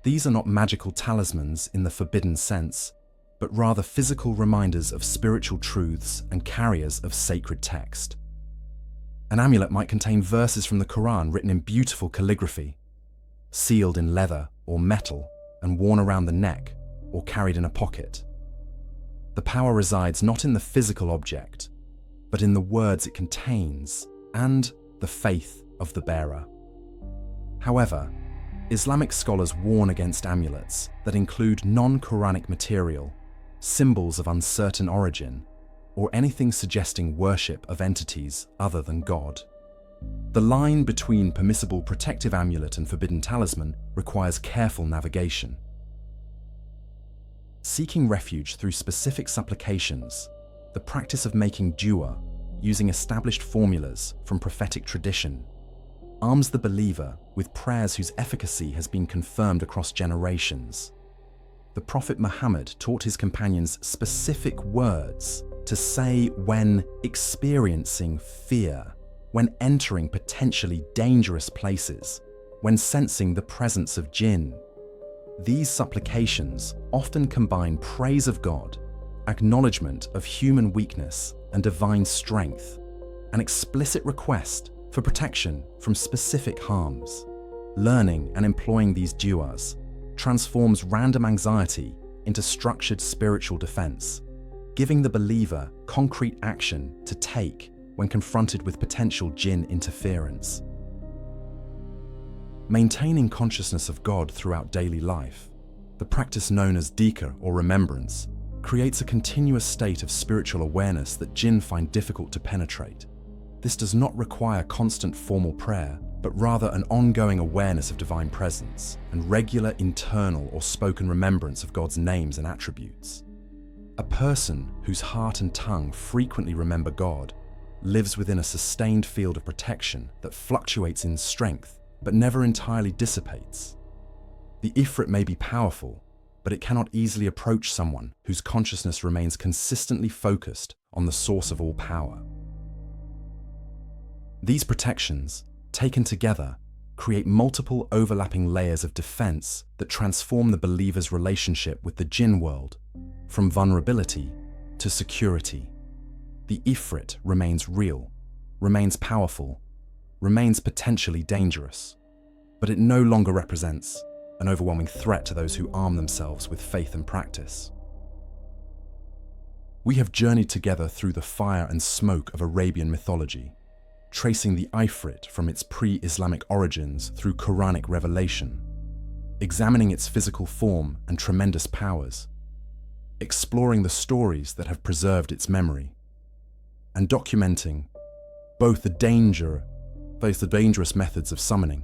These are not magical talismans in the forbidden sense, but rather physical reminders of spiritual truths and carriers of sacred text. An amulet might contain verses from the Quran written in beautiful calligraphy, sealed in leather or metal and worn around the neck or carried in a pocket. The power resides not in the physical object, but in the words it contains and the faith of the bearer. However, Islamic scholars warn against amulets that include non-Quranic material, symbols of uncertain origin, or anything suggesting worship of entities other than God. The line between permissible protective amulet and forbidden talisman requires careful navigation. Seeking refuge through specific supplications, the practice of making dua, using established formulas from prophetic tradition, arms the believer with prayers whose efficacy has been confirmed across generations. The Prophet Muhammad taught his companions specific words to say when experiencing fear, when entering potentially dangerous places, when sensing the presence of Djinn. These supplications often combine praise of God, acknowledgement of human weakness and divine strength, an explicit request for protection from specific harms. Learning and employing these duas transforms random anxiety into structured spiritual defense, giving the believer concrete action to take when confronted with potential Djinn interference. Maintaining consciousness of God throughout daily life, the practice known as dhikr or remembrance, creates a continuous state of spiritual awareness that Djinn find difficult to penetrate. This does not require constant formal prayer, but rather an ongoing awareness of divine presence and regular internal or spoken remembrance of God's names and attributes. A person whose heart and tongue frequently remember God lives within a sustained field of protection that fluctuates in strength but never entirely dissipates. The Ifrit may be powerful, but it cannot easily approach someone whose consciousness remains consistently focused on the source of all power. These protections, taken together, create multiple overlapping layers of defense that transform the believer's relationship with the Djinn world, from vulnerability to security. The Ifrit remains real, remains powerful, remains potentially dangerous, but it no longer represents an overwhelming threat to those who arm themselves with faith and practice. We have journeyed together through the fire and smoke of Arabian mythology, tracing the Ifrit from its pre-Islamic origins through Quranic revelation, examining its physical form and tremendous powers, exploring the stories that have preserved its memory, and documenting both the dangerous methods of summoning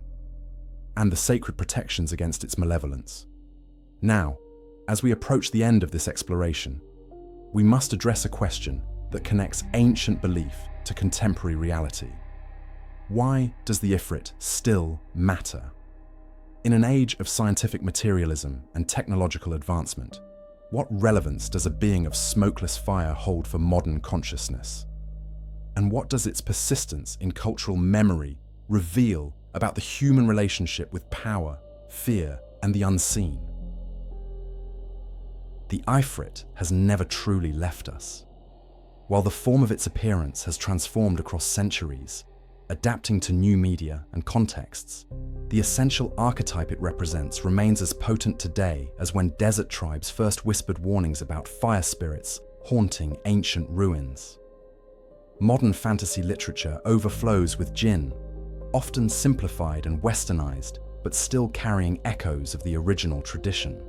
and the sacred protections against its malevolence. Now, as we approach the end of this exploration, we must address a question that connects ancient belief to contemporary reality. Why does the Ifrit still matter? In an age of scientific materialism and technological advancement, what relevance does a being of smokeless fire hold for modern consciousness? And what does its persistence in cultural memory reveal about the human relationship with power, fear, and the unseen? The Ifrit has never truly left us. While the form of its appearance has transformed across centuries, adapting to new media and contexts, the essential archetype it represents remains as potent today as when desert tribes first whispered warnings about fire spirits haunting ancient ruins. Modern fantasy literature overflows with Djinn, often simplified and westernized, but still carrying echoes of the original tradition.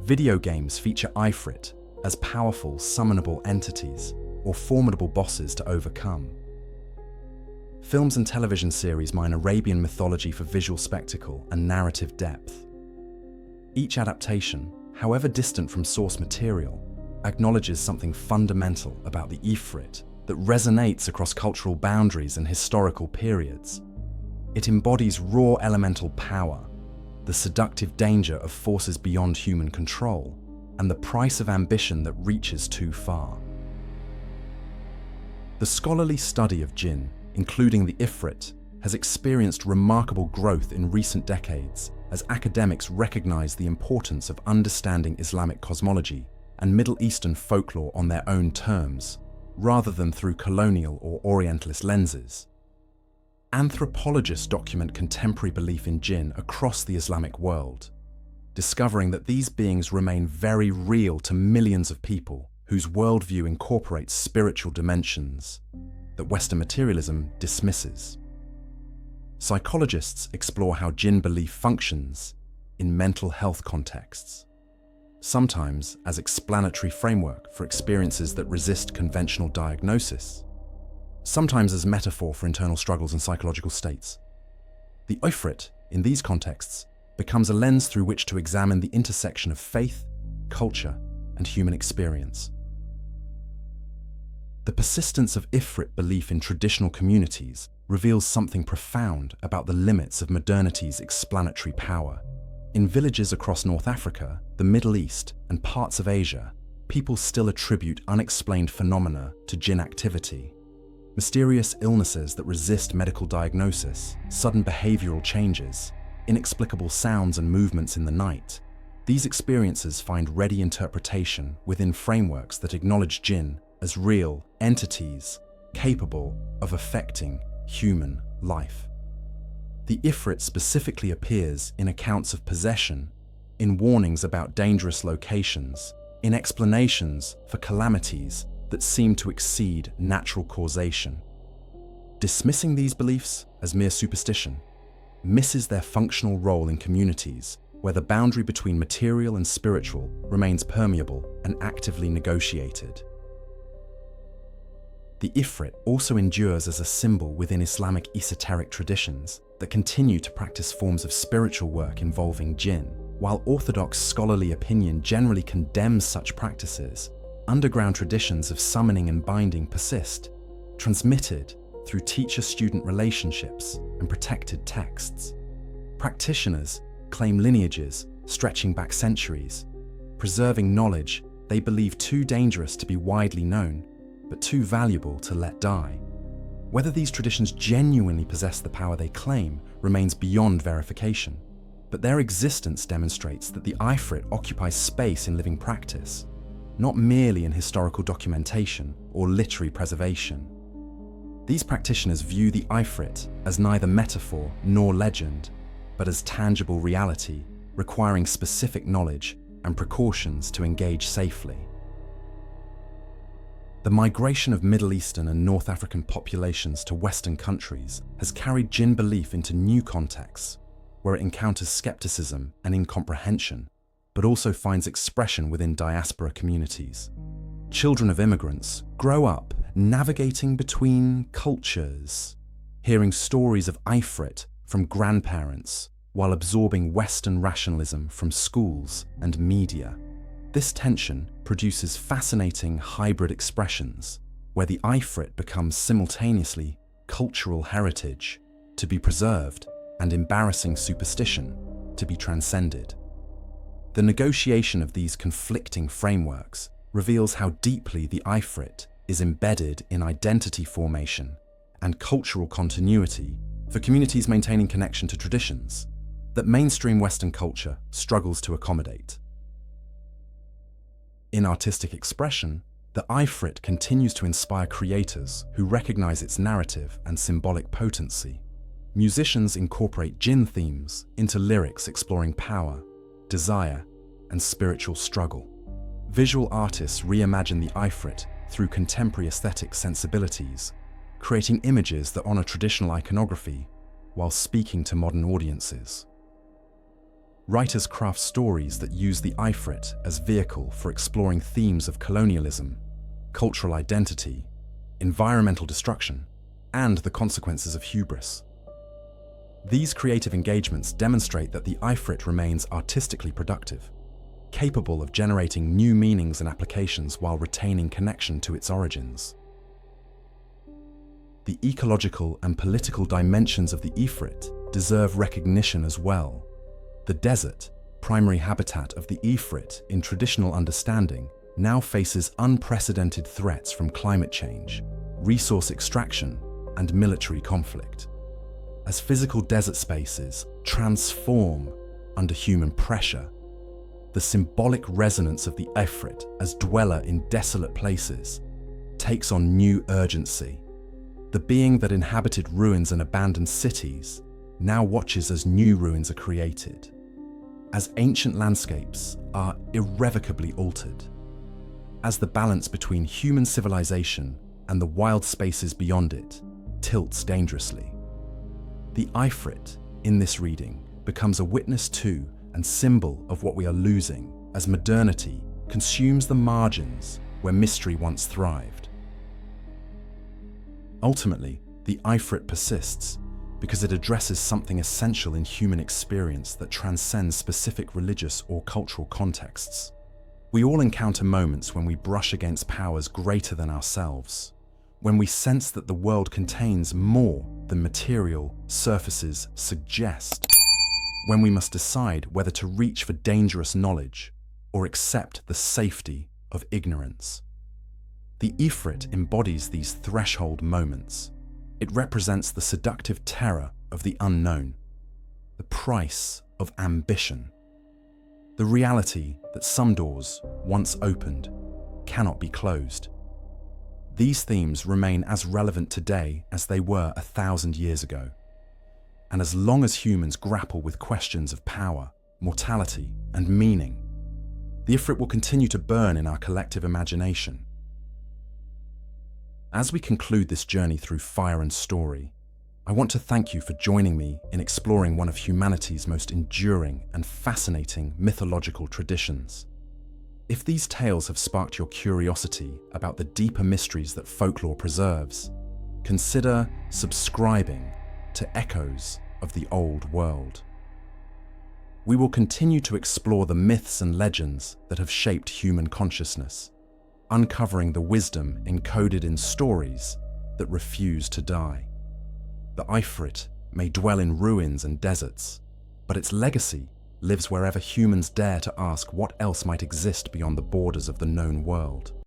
Video games feature Ifrit as powerful, summonable entities or formidable bosses to overcome. Films and television series mine Arabian mythology for visual spectacle and narrative depth. Each adaptation, however distant from source material, acknowledges something fundamental about the Ifrit that resonates across cultural boundaries and historical periods. It embodies raw elemental power, the seductive danger of forces beyond human control, and the price of ambition that reaches too far. The scholarly study of Djinn, including the Ifrit, has experienced remarkable growth in recent decades as academics recognize the importance of understanding Islamic cosmology and Middle Eastern folklore on their own terms, rather than through colonial or Orientalist lenses. Anthropologists document contemporary belief in Djinn across the Islamic world, discovering that these beings remain very real to millions of people whose worldview incorporates spiritual dimensions that Western materialism dismisses. Psychologists explore how Djinn belief functions in mental health contexts, sometimes as explanatory framework for experiences that resist conventional diagnosis, sometimes as metaphor for internal struggles and psychological states. The Ifrit, in these contexts, becomes a lens through which to examine the intersection of faith, culture, and human experience. The persistence of Ifrit belief in traditional communities reveals something profound about the limits of modernity's explanatory power. In villages across North Africa, the Middle East, and parts of Asia, people still attribute unexplained phenomena to Djinn activity. Mysterious illnesses that resist medical diagnosis, sudden behavioral changes, inexplicable sounds and movements in the night, These experiences find ready interpretation within frameworks that acknowledge Djinn as real entities capable of affecting human life. The Ifrit specifically appears in accounts of possession, in warnings about dangerous locations, in explanations for calamities that seem to exceed natural causation. Dismissing these beliefs as mere superstition misses their functional role in communities where the boundary between material and spiritual remains permeable and actively negotiated. The Ifrit also endures as a symbol within Islamic esoteric traditions that continue to practice forms of spiritual work involving Djinn. While orthodox scholarly opinion generally condemns such practices, underground traditions of summoning and binding persist, transmitted through teacher-student relationships and protected texts. Practitioners claim lineages stretching back centuries, preserving knowledge they believe too dangerous to be widely known, but too valuable to let die. Whether these traditions genuinely possess the power they claim remains beyond verification, but their existence demonstrates that the Ifrit occupies space in living practice, not merely in historical documentation or literary preservation. These practitioners view the Ifrit as neither metaphor nor legend, but as tangible reality, requiring specific knowledge and precautions to engage safely. The migration of Middle Eastern and North African populations to Western countries has carried Djinn belief into new contexts, where it encounters skepticism and incomprehension, but also finds expression within diaspora communities. Children of immigrants grow up navigating between cultures, hearing stories of Ifrit from grandparents while absorbing Western rationalism from schools and media. This tension produces fascinating hybrid expressions, where the Ifrit becomes simultaneously cultural heritage to be preserved and embarrassing superstition to be transcended. The negotiation of these conflicting frameworks reveals how deeply the Ifrit is embedded in identity formation and cultural continuity for communities maintaining connection to traditions that mainstream Western culture struggles to accommodate. In artistic expression, the Ifrit continues to inspire creators who recognize its narrative and symbolic potency. Musicians incorporate Djinn themes into lyrics exploring power, desire, and spiritual struggle. Visual artists reimagine the Ifrit through contemporary aesthetic sensibilities, creating images that honor traditional iconography while speaking to modern audiences. Writers craft stories that use the Ifrit as vehicle for exploring themes of colonialism, cultural identity, environmental destruction, and the consequences of hubris. These creative engagements demonstrate that the Ifrit remains artistically productive, capable of generating new meanings and applications while retaining connection to its origins. The ecological and political dimensions of the Ifrit deserve recognition as well. The desert, primary habitat of the Ifrit in traditional understanding, now faces unprecedented threats from climate change, resource extraction, and military conflict. As physical desert spaces transform under human pressure, the symbolic resonance of the Ifrit as dweller in desolate places takes on new urgency. The being that inhabited ruins and abandoned cities now watches as new ruins are created, as ancient landscapes are irrevocably altered, as the balance between human civilization and the wild spaces beyond it tilts dangerously. The Ifrit, in this reading, becomes a witness to and symbol of what we are losing as modernity consumes the margins where mystery once thrived. Ultimately, the Ifrit persists because it addresses something essential in human experience that transcends specific religious or cultural contexts. We all encounter moments when we brush against powers greater than ourselves, when we sense that the world contains more than material surfaces suggest, when we must decide whether to reach for dangerous knowledge or accept the safety of ignorance. The Ifrit embodies these threshold moments. It represents the seductive terror of the unknown, the price of ambition, The reality that some doors, once opened, cannot be closed. These themes remain as relevant today as they were 1,000 years ago. And as long as humans grapple with questions of power, mortality, and meaning, the Ifrit will continue to burn in our collective imagination. As we conclude this journey through fire and story, I want to thank you for joining me in exploring one of humanity's most enduring and fascinating mythological traditions. If these tales have sparked your curiosity about the deeper mysteries that folklore preserves, consider subscribing to Echoes of the Old World. We will continue to explore the myths and legends that have shaped human consciousness, uncovering the wisdom encoded in stories that refuse to die. The Ifrit may dwell in ruins and deserts, but its legacy lives wherever humans dare to ask what else might exist beyond the borders of the known world.